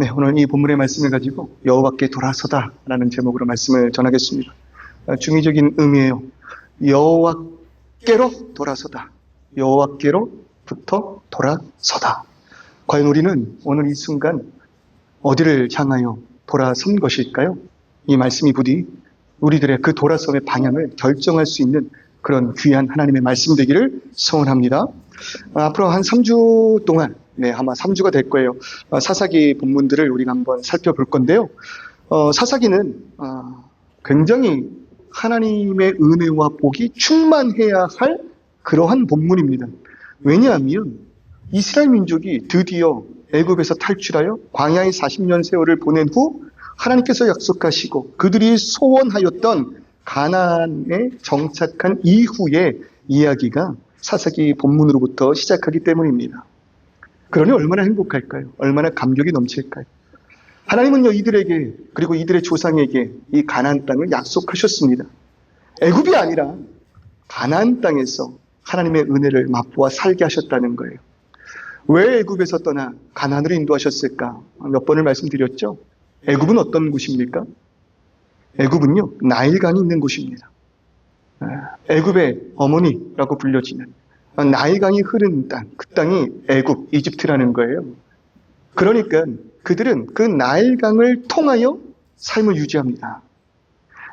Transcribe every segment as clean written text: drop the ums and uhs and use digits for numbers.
네, 오늘 이 본문의 말씀을 가지고 여호와께 돌아서다라는 제목으로 말씀을 전하겠습니다. 중의적인 의미예요. 여호와께로 돌아서다. 여호와께로부터 돌아서다. 과연 우리는 오늘 이 순간 어디를 향하여 돌아선 것일까요? 이 말씀이 부디 우리들의 그 돌아섬의 방향을 결정할 수 있는 그런 귀한 하나님의 말씀 되기를 소원합니다. 앞으로 한 3주 동안, 아마 3주가 될 거예요. 사사기 본문들을 우리가 한번 살펴볼 건데요. 사사기는 굉장히 하나님의 은혜와 복이 충만해야 할 그러한 본문입니다. 왜냐하면 이스라엘 민족이 드디어 애굽에서 탈출하여 광야의 40년 세월을 보낸 후 하나님께서 약속하시고 그들이 소원하였던 가나안에 정착한 이후의 이야기가 사사기 본문으로부터 시작하기 때문입니다. 그러니 얼마나 행복할까요? 얼마나 감격이 넘칠까요? 하나님은요, 이들에게, 그리고 이들의 조상에게 이 가나안 땅을 약속하셨습니다. 애굽이 아니라 가나안 땅에서 하나님의 은혜를 맛보아 살게 하셨다는 거예요. 왜 애굽에서 떠나 가나안으로 인도하셨을까? 몇 번을 말씀드렸죠? 애굽은 어떤 곳입니까? 애굽은요, 나일강이 있는 곳입니다. 애굽의 어머니라고 불려지는 나일강이 흐르는 땅, 그 땅이 애굽, 이집트라는 거예요. 그러니까 그들은 그 나일강을 통하여 삶을 유지합니다.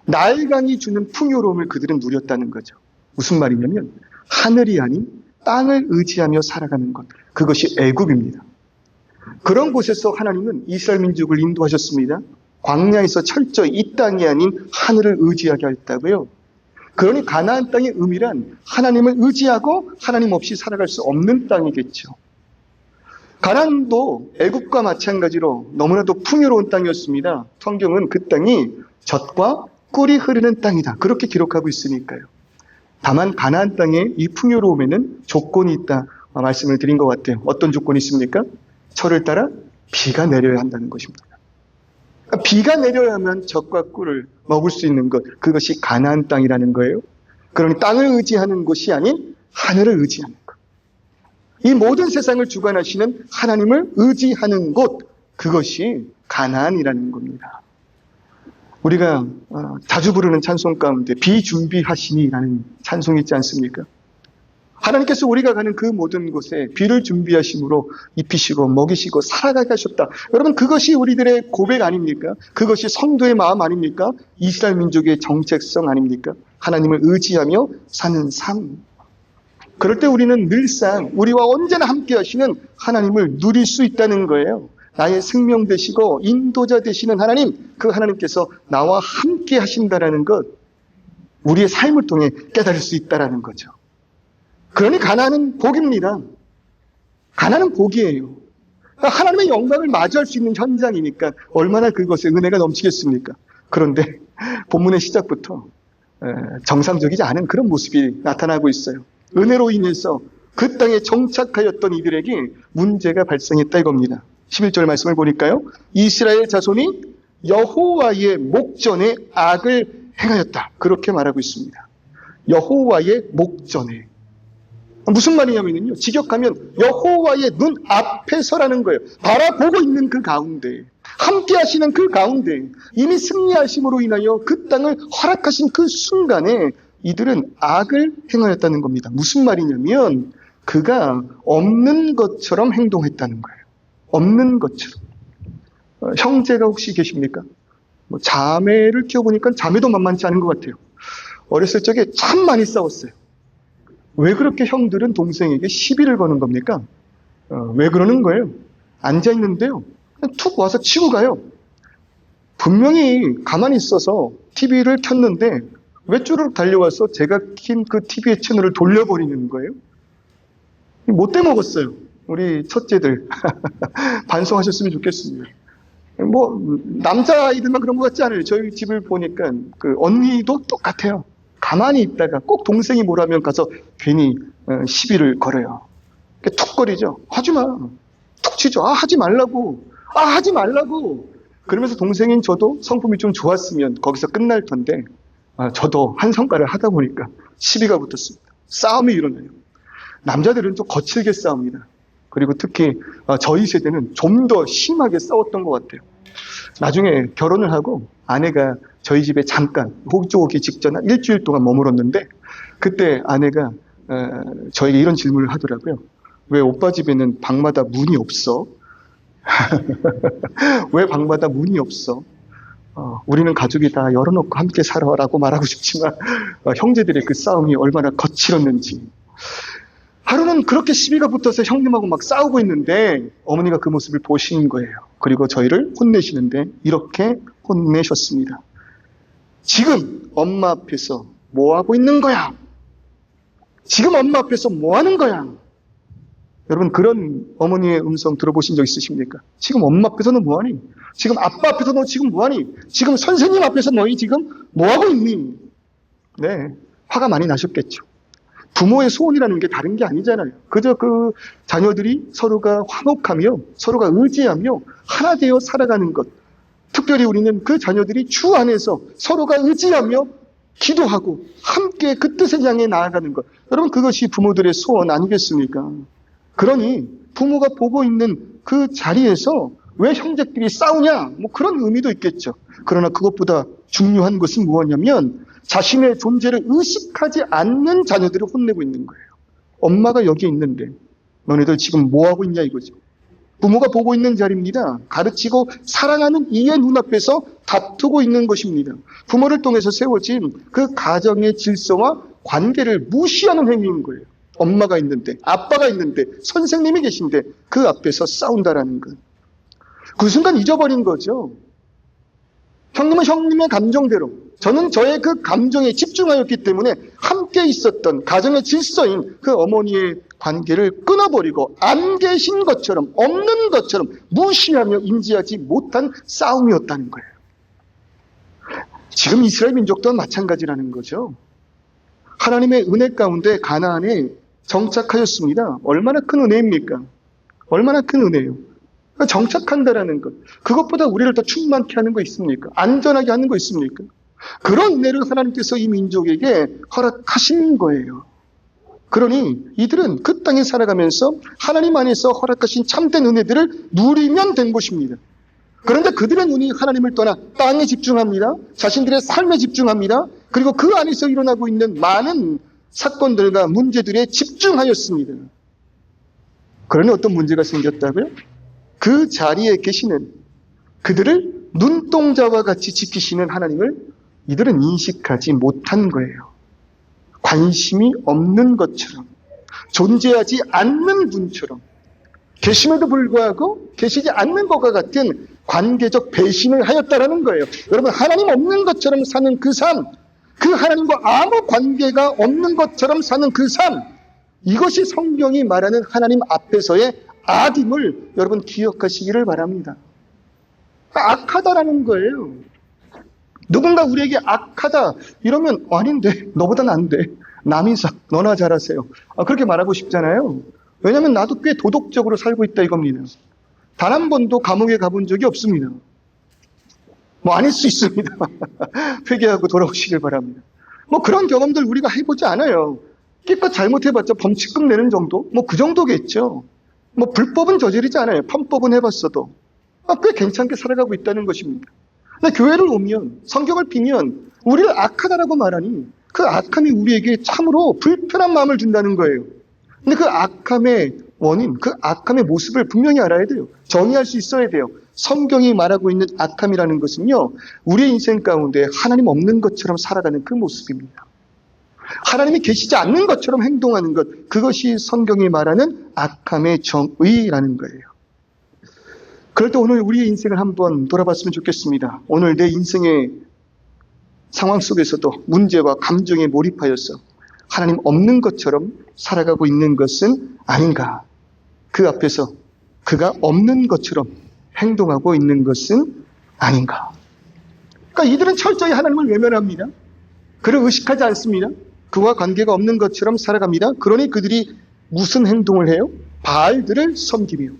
나일강이 주는 풍요로움을 그들은 누렸다는 거죠. 무슨 말이냐면 하늘이 아닌 땅을 의지하며 살아가는 것, 그것이 애굽입니다. 그런 곳에서 하나님은 이스라엘 민족을 인도하셨습니다. 광야에서 철저히 이 땅이 아닌 하늘을 의지하게 했다고요. 그러니 가나안 땅의 의미란 하나님을 의지하고 하나님 없이 살아갈 수 없는 땅이겠죠. 가나안도 애굽과 마찬가지로 너무나도 풍요로운 땅이었습니다. 성경은 그 땅이 젖과 꿀이 흐르는 땅이다, 그렇게 기록하고 있으니까요. 다만 가나안 땅의 이 풍요로움에는 조건이 있다 말씀을 드린 것 같아요. 어떤 조건이 있습니까? 철을 따라 비가 내려야 한다는 것입니다. 그러니까 비가 내려야만 젖과 꿀을 먹을 수 있는 것, 그것이 가나안 땅이라는 거예요. 그러니 땅을 의지하는 것이 아닌 하늘을 의지하는 것. 이 모든 세상을 주관하시는 하나님을 의지하는 곳, 그것이 가나안이라는 겁니다. 우리가 자주 부르는 찬송 가운데 비준비하시니라는 찬송이 있지 않습니까? 하나님께서 우리가 가는 그 모든 곳에 비를 준비하심으로 입히시고 먹이시고 살아가게 하셨다. 여러분, 그것이 우리들의 고백 아닙니까? 그것이 성도의 마음 아닙니까? 이스라엘 민족의 정체성 아닙니까? 하나님을 의지하며 사는 삶. 그럴 때 우리는 늘상 우리와 언제나 함께 하시는 하나님을 누릴 수 있다는 거예요. 나의 생명 되시고 인도자 되시는 하나님, 그 하나님께서 나와 함께 하신다라는 것, 우리의 삶을 통해 깨달을 수 있다라는 거죠. 그러니 가나안은 복입니다. 가나안은 복이에요. 하나님의 영광을 마주할 수 있는 현장이니까 얼마나 그것에 은혜가 넘치겠습니까? 그런데 본문의 시작부터 정상적이지 않은 그런 모습이 나타나고 있어요. 은혜로 인해서 그 땅에 정착하였던 이들에게 문제가 발생했다 이겁니다. 11절 말씀을 보니까요, 이스라엘 자손이 여호와의 목전에 악을 행하였다, 그렇게 말하고 있습니다. 여호와의 목전에. 무슨 말이냐면요, 직역하면 여호와의 눈 앞에서라는 거예요. 바라보고 있는 그 가운데, 함께 하시는 그 가운데, 이미 승리하심으로 인하여 그 땅을 허락하신 그 순간에 이들은 악을 행하였다는 겁니다. 무슨 말이냐면 그가 없는 것처럼 행동했다는 거예요. 없는 것처럼. 형제가 혹시 계십니까? 자매를 키워보니까 자매도 만만치 않은 것 같아요. 어렸을 적에 참 많이 싸웠어요. 왜 그렇게 형들은 동생에게 시비를 거는 겁니까? 왜 그러는 거예요? 앉아있는데요, 툭 와서 치고 가요. 분명히 가만히 있어서 TV를 켰는데 외줄으로 달려와서 제가 킨 그 TV의 채널을 돌려버리는 거예요. 못돼 먹었어요. 우리 첫째들 반성하셨으면 좋겠습니다. 남자아이들만 그런 것 같지 않아요. 저희 집을 보니까 그 언니도 똑같아요. 가만히 있다가 꼭 동생이 뭐라면 가서 괜히 시비를 걸어요. 툭거리죠. 하지마. 툭 치죠. 하지 말라고. 하지 말라고. 그러면서 동생인 저도 성품이 좀 좋았으면 거기서 끝날 텐데, 저도 한 성과를 하다 보니까 시비가 붙었습니다. 싸움이 일어나요. 남자들은 좀 거칠게 싸웁니다. 그리고 특히 저희 세대는 좀 더 심하게 싸웠던 것 같아요. 나중에 결혼을 하고 아내가 저희 집에 잠깐 호주 오기 직전 한 일주일 동안 머물었는데, 그때 아내가 저에게 이런 질문을 하더라고요. 왜 오빠 집에는 방마다 문이 없어? 왜 방마다 문이 없어? 우리는 가족이 다 열어놓고 함께 살아라고 말하고 싶지만 형제들의 그 싸움이 얼마나 거칠었는지. 하루는 그렇게 시비가 붙어서 형님하고 막 싸우고 있는데 어머니가 그 모습을 보신 거예요. 그리고 저희를 혼내시는데 이렇게 혼내셨습니다. 지금 엄마 앞에서 뭐 하고 있는 거야? 지금 엄마 앞에서 뭐 하는 거야? 여러분, 그런 어머니의 음성 들어보신 적 있으십니까? 지금 엄마 앞에서 너 뭐하니? 지금 아빠 앞에서 너 지금 뭐하니? 지금 선생님 앞에서 너희 지금 뭐하고 있니? 네, 화가 많이 나셨겠죠. 부모의 소원이라는 게 다른 게 아니잖아요. 그저 그 자녀들이 서로가 화목하며 서로가 의지하며 하나 되어 살아가는 것. 특별히 우리는 그 자녀들이 주 안에서 서로가 의지하며 기도하고 함께 그 뜻을 향해 나아가는 것. 여러분, 그것이 부모들의 소원 아니겠습니까? 그러니 부모가 보고 있는 그 자리에서 왜 형제끼리 싸우냐? 뭐 그런 의미도 있겠죠. 그러나 그것보다 중요한 것은 무엇이냐면 자신의 존재를 의식하지 않는 자녀들을 혼내고 있는 거예요. 엄마가 여기 있는데 너네들 지금 뭐 하고 있냐 이거죠. 부모가 보고 있는 자리입니다. 가르치고 사랑하는 이의 눈앞에서 다투고 있는 것입니다. 부모를 통해서 세워진 그 가정의 질서와 관계를 무시하는 행위인 거예요. 엄마가 있는데, 아빠가 있는데, 선생님이 계신데 그 앞에서 싸운다라는 것. 그 순간 잊어버린 거죠. 형님은 형님의 감정대로, 저는 저의 그 감정에 집중하였기 때문에 함께 있었던 가정의 질서인 그 어머니의 관계를 끊어버리고 안 계신 것처럼, 없는 것처럼 무시하며 인지하지 못한 싸움이었다는 거예요. 지금 이스라엘 민족도 마찬가지라는 거죠. 하나님의 은혜 가운데 가나안에 정착하였습니다. 얼마나 큰 은혜입니까? 얼마나 큰 은혜예요. 정착한다라는 것. 그것보다 우리를 더 충만케 하는 거 있습니까? 안전하게 하는 거 있습니까? 그런 은혜를 하나님께서 이 민족에게 허락하신 거예요. 그러니 이들은 그 땅에 살아가면서 하나님 안에서 허락하신 참된 은혜들을 누리면 된 것입니다. 그런데 그들의 눈이 하나님을 떠나 땅에 집중합니다. 자신들의 삶에 집중합니다. 그리고 그 안에서 일어나고 있는 많은 사건들과 문제들에 집중하였습니다. 그러니 어떤 문제가 생겼다고요? 그 자리에 계시는 그들을 눈동자와 같이 지키시는 하나님을 이들은 인식하지 못한 거예요. 관심이 없는 것처럼, 존재하지 않는 분처럼, 계심에도 불구하고 계시지 않는 것과 같은 관계적 배신을 하였다라는 거예요. 여러분, 하나님 없는 것처럼 사는 그 삶, 그 하나님과 아무 관계가 없는 것처럼 사는 그 삶, 이것이 성경이 말하는 하나님 앞에서의 악임을 여러분 기억하시기를 바랍니다. 악하다라는 거예요. 누군가 우리에게 악하다 이러면 아닌데, 너보다는 안 돼, 남이사 너나 잘하세요, 그렇게 말하고 싶잖아요. 왜냐하면 나도 꽤 도덕적으로 살고 있다 이겁니다. 단 한 번도 감옥에 가본 적이 없습니다. 뭐 아닐 수 있습니다. 회개하고 돌아오시길 바랍니다. 뭐 그런 경험들 우리가 해보지 않아요. 끼껏 잘못해봤자 범칙금 내는 정도? 뭐 그 정도겠죠. 뭐 불법은 저지르지 않아요. 편법은 해봤어도 꽤 괜찮게 살아가고 있다는 것입니다. 근데 교회를 오면, 성경을 피면 우리를 악하다라고 말하니 그 악함이 우리에게 참으로 불편한 마음을 준다는 거예요. 근데 그 악함의 원인, 그 악함의 모습을 분명히 알아야 돼요. 정의할 수 있어야 돼요. 성경이 말하고 있는 악함이라는 것은요, 우리의 인생 가운데 하나님 없는 것처럼 살아가는 그 모습입니다. 하나님이 계시지 않는 것처럼 행동하는 것, 그것이 성경이 말하는 악함의 정의라는 거예요. 그럴 때 오늘 우리의 인생을 한번 돌아봤으면 좋겠습니다. 오늘 내 인생의 상황 속에서도 문제와 감정에 몰입하여서 하나님 없는 것처럼 살아가고 있는 것은 아닌가? 그 앞에서 그가 없는 것처럼 행동하고 있는 것은 아닌가? 그러니까 이들은 철저히 하나님을 외면합니다. 그를 의식하지 않습니다. 그와 관계가 없는 것처럼 살아갑니다. 그러니 그들이 무슨 행동을 해요? 바알들을 섬기며,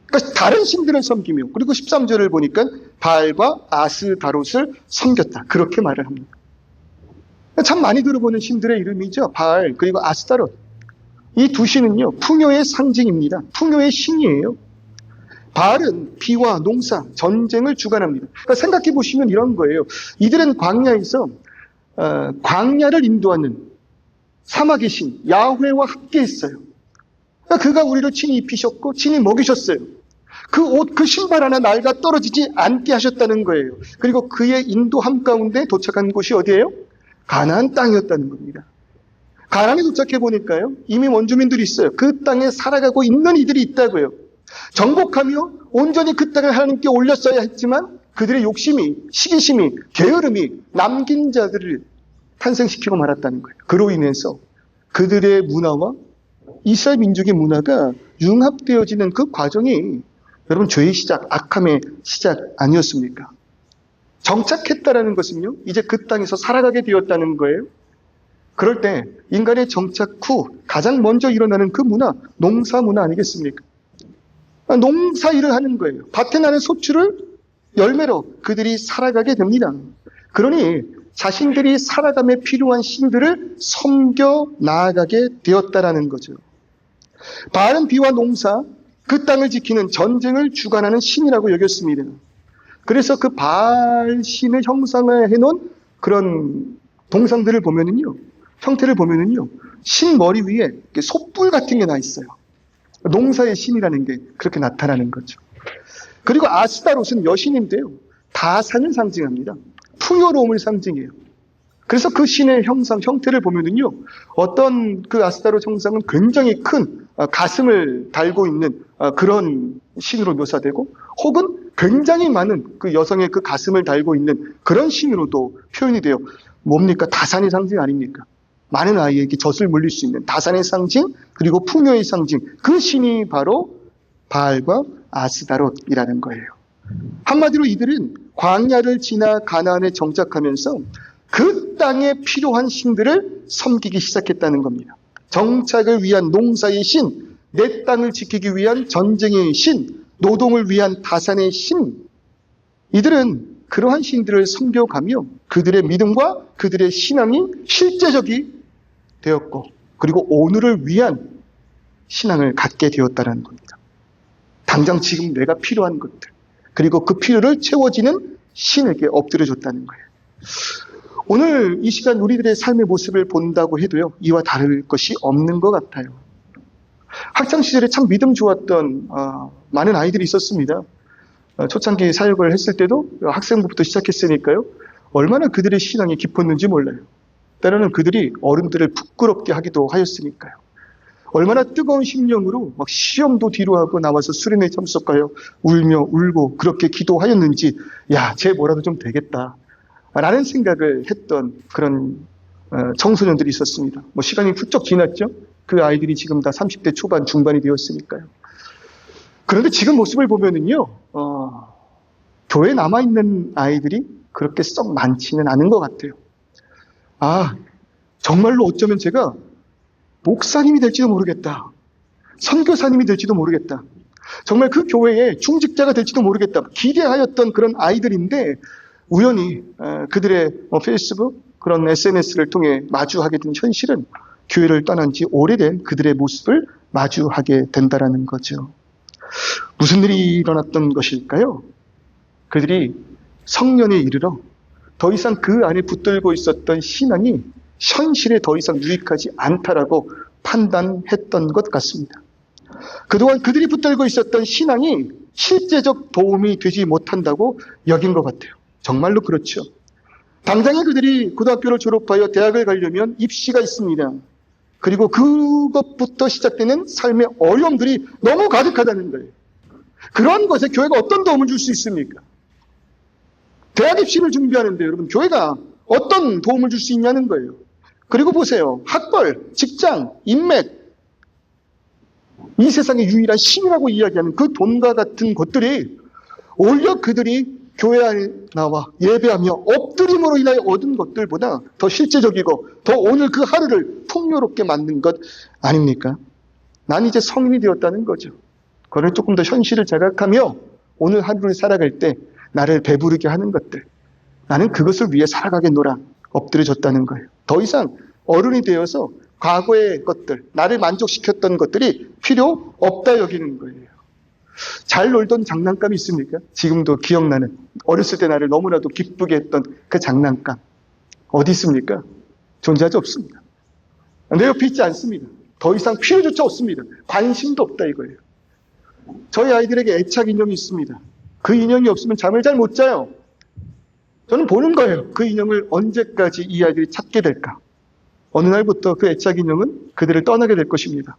그러니까 다른 신들을 섬기며, 그리고 13절을 보니까 바알과 아스다롯을 섬겼다, 그렇게 말을 합니다. 참 많이 들어보는 신들의 이름이죠. 바알 그리고 아스타롯. 이 두 신은요, 풍요의 상징입니다. 풍요의 신이에요. 바알은 비와 농사, 전쟁을 주관합니다. 그러니까 생각해 보시면 이런 거예요. 이들은 광야에서 광야를 인도하는 사막의 신 야훼와 함께 했어요. 그러니까 그가 우리를 친히 입히셨고 친히 먹이셨어요. 그 옷, 그 신발 하나 낡아 떨어지지 않게 하셨다는 거예요. 그리고 그의 인도함 가운데 도착한 곳이 어디예요? 가나안 땅이었다는 겁니다. 가나안에 도착해 보니까요, 이미 원주민들이 있어요. 그 땅에 살아가고 있는 이들이 있다고요. 정복하며 온전히 그 땅을 하나님께 올렸어야 했지만 그들의 욕심이, 시기심이, 게으름이 남긴 자들을 탄생시키고 말았다는 거예요. 그로 인해서 그들의 문화와 이스라엘 민족의 문화가 융합되어지는 그 과정이 여러분 죄의 시작, 악함의 시작 아니었습니까? 정착했다라는 것은요, 이제 그 땅에서 살아가게 되었다는 거예요. 그럴 때 인간의 정착 후 가장 먼저 일어나는 그 문화, 농사 문화 아니겠습니까? 농사 일을 하는 거예요. 밭에 나는 소출을 열매로 그들이 살아가게 됩니다. 그러니 자신들이 살아감에 필요한 신들을 섬겨 나아가게 되었다라는 거죠. 바알은 비와 농사, 그 땅을 지키는 전쟁을 주관하는 신이라고 여겼습니다. 그래서 그 바알 신을 형상화해 놓은 그런 동상들을 보면은요, 형태를 보면은요, 신 머리 위에 솥불 같은 게 나 있어요. 농사의 신이라는 게 그렇게 나타나는 거죠. 그리고 아스타롯은 여신인데요, 다산을 상징합니다. 풍요로움을 상징해요. 그래서 그 신의 형상, 형태를 보면은요, 어떤 그 아스타롯 형상은 굉장히 큰 가슴을 달고 있는 그런 신으로 묘사되고, 혹은 굉장히 많은 그 여성의 그 가슴을 달고 있는 그런 신으로도 표현이 돼요. 뭡니까? 다산의 상징 아닙니까? 많은 아이에게 젖을 물릴 수 있는 다산의 상징, 그리고 풍요의 상징, 그 신이 바로 바알과 아스다롯이라는 거예요. 한마디로 이들은 광야를 지나 가나안에 정착하면서 그 땅에 필요한 신들을 섬기기 시작했다는 겁니다. 정착을 위한 농사의 신, 내 땅을 지키기 위한 전쟁의 신, 노동을 위한 다산의 신, 이들은 그러한 신들을 섬겨가며 그들의 믿음과 그들의 신앙이 실제적이 되었고, 그리고 오늘을 위한 신앙을 갖게 되었다는 겁니다. 당장 지금 내가 필요한 것들, 그리고 그 필요를 채워지는 신에게 엎드려줬다는 거예요. 오늘 이 시간 우리들의 삶의 모습을 본다고 해도요, 이와 다를 것이 없는 것 같아요. 학창시절에 참 믿음 좋았던 많은 아이들이 있었습니다. 초창기 사역을 했을 때도 학생부부터 시작했으니까요, 얼마나 그들의 신앙이 깊었는지 몰라요. 때로는 그들이 어른들을 부끄럽게 하기도 하였으니까요. 얼마나 뜨거운 심령으로 막 시험도 뒤로 하고 나와서 수련회에 참석하여 울며 울고 그렇게 기도하였는지, 야, 쟤 뭐라도 좀 되겠다 라는 생각을 했던 그런 청소년들이 있었습니다. 뭐 시간이 훌쩍 지났죠. 그 아이들이 지금 다 30대 초반 중반이 되었으니까요. 그런데 지금 모습을 보면은요, 교회에 남아있는 아이들이 그렇게 썩 많지는 않은 것 같아요. 정말로 어쩌면 제가 목사님이 될지도 모르겠다. 선교사님이 될지도 모르겠다. 정말 그 교회의 중직자가 될지도 모르겠다. 기대하였던 그런 아이들인데 우연히 그들의 페이스북, 그런 SNS를 통해 마주하게 된 현실은 교회를 떠난 지 오래된 그들의 모습을 마주하게 된다라는 거죠. 무슨 일이 일어났던 것일까요? 그들이 성년에 이르러 더 이상 그 안에 붙들고 있었던 신앙이 현실에 더 이상 유익하지 않다라고 판단했던 것 같습니다. 그동안 그들이 붙들고 있었던 신앙이 실제적 도움이 되지 못한다고 여긴 것 같아요. 정말로 그렇죠. 당장에 그들이 고등학교를 졸업하여 대학을 가려면 입시가 있습니다. 그리고 그것부터 시작되는 삶의 어려움들이 너무 가득하다는 거예요. 그런 것에 교회가 어떤 도움을 줄 수 있습니까? 대학 입시를 준비하는데 여러분, 교회가 어떤 도움을 줄 수 있냐는 거예요. 그리고 보세요. 학벌, 직장, 인맥, 이 세상의 유일한 신이라고 이야기하는 그 돈과 같은 것들이 오히려 그들이 교회 안에 나와 예배하며 엎드림으로 인하여 얻은 것들보다 더 실제적이고 더 오늘 그 하루를 풍요롭게 만든 것 아닙니까? 난 이제 성인이 되었다는 거죠. 그걸 조금 더 현실을 자각하며 오늘 하루를 살아갈 때 나를 배부르게 하는 것들, 나는 그것을 위해 살아가겠노라 엎드려졌다는 거예요. 더 이상 어른이 되어서 과거의 것들, 나를 만족시켰던 것들이 필요 없다 여기는 거예요. 잘 놀던 장난감이 있습니까? 지금도 기억나는 어렸을 때 나를 너무나도 기쁘게 했던 그 장난감 어디 있습니까? 존재하지 없습니다. 내 옆에 있지 않습니다. 더 이상 필요조차 없습니다. 관심도 없다 이거예요. 저희 아이들에게 애착 인형이 있습니다. 그 인형이 없으면 잠을 잘 못 자요. 저는 보는 거예요. 그 인형을 언제까지 이 아이들이 찾게 될까? 어느 날부터 그 애착 인형은 그들을 떠나게 될 것입니다.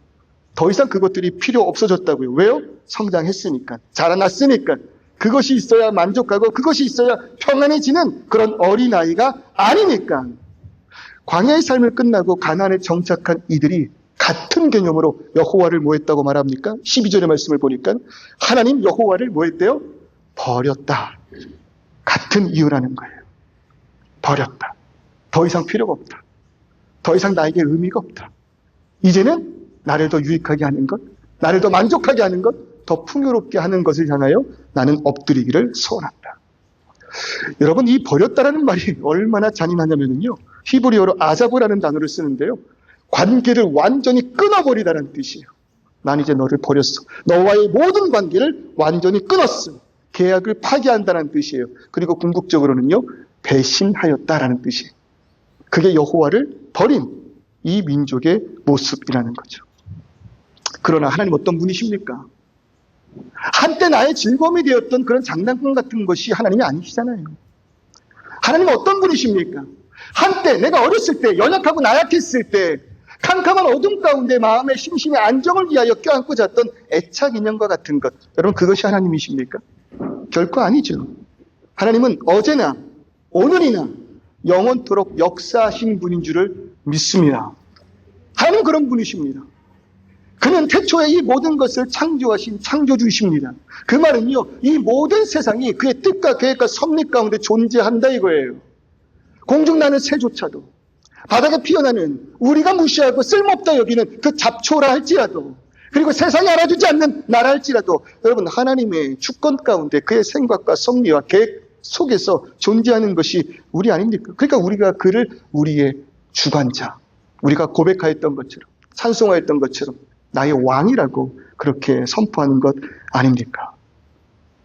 더 이상 그것들이 필요 없어졌다고요. 왜요? 성장했으니까, 자라났으니까. 그것이 있어야 만족하고 그것이 있어야 평안해지는 그런 어린아이가 아니니까. 광야의 삶을 끝나고 가나안에 정착한 이들이 같은 개념으로 여호와를 뭐 했다고 말합니까? 12절의 말씀을 보니까 하나님 여호와를 뭐 했대요? 버렸다. 같은 이유라는 거예요. 버렸다. 더 이상 필요가 없다. 더 이상 나에게 의미가 없다. 이제는 나를 더 유익하게 하는 것, 나를 더 만족하게 하는 것, 더 풍요롭게 하는 것을 향하여 나는 엎드리기를 소원한다. 여러분, 이 버렸다라는 말이 얼마나 잔인하냐면요, 히브리어로 아자브라는 단어를 쓰는데요, 관계를 완전히 끊어버리다라는 뜻이에요. 난 이제 너를 버렸어. 너와의 모든 관계를 완전히 끊었어. 계약을 파기한다는 뜻이에요. 그리고 궁극적으로는요, 배신하였다라는 뜻이에요. 그게 여호와를 버린 이 민족의 모습이라는 거죠. 그러나 하나님 어떤 분이십니까? 한때 나의 즐거움이 되었던 그런 장난감 같은 것이 하나님이 아니시잖아요. 하나님은 어떤 분이십니까? 한때 내가 어렸을 때, 연약하고 나약했을 때, 캄캄한 어둠 가운데 마음의 심심의 안정을 위하여 껴안고 잤던 애착 인형과 같은 것, 여러분 그것이 하나님이십니까? 결코 아니죠. 하나님은 어제나 오늘이나 영원토록 역사하신 분인 줄을 믿습니다. 하나님 그런 분이십니다. 그는 태초에 이 모든 것을 창조하신 창조주이십니다. 그 말은요, 이 모든 세상이 그의 뜻과 계획과 섭리 가운데 존재한다 이거예요. 공중 나는 새조차도, 바닥에 피어나는 우리가 무시하고 쓸모없다 여기는 그 잡초라 할지라도, 그리고 세상이 알아주지 않는 나라 할지라도, 여러분 하나님의 주권 가운데 그의 생각과 섭리와 계획 속에서 존재하는 것이 우리 아닙니까? 그러니까 우리가 그를 우리의 주관자, 우리가 고백하였던 것처럼, 찬송하였던 것처럼 나의 왕이라고 그렇게 선포하는 것 아닙니까?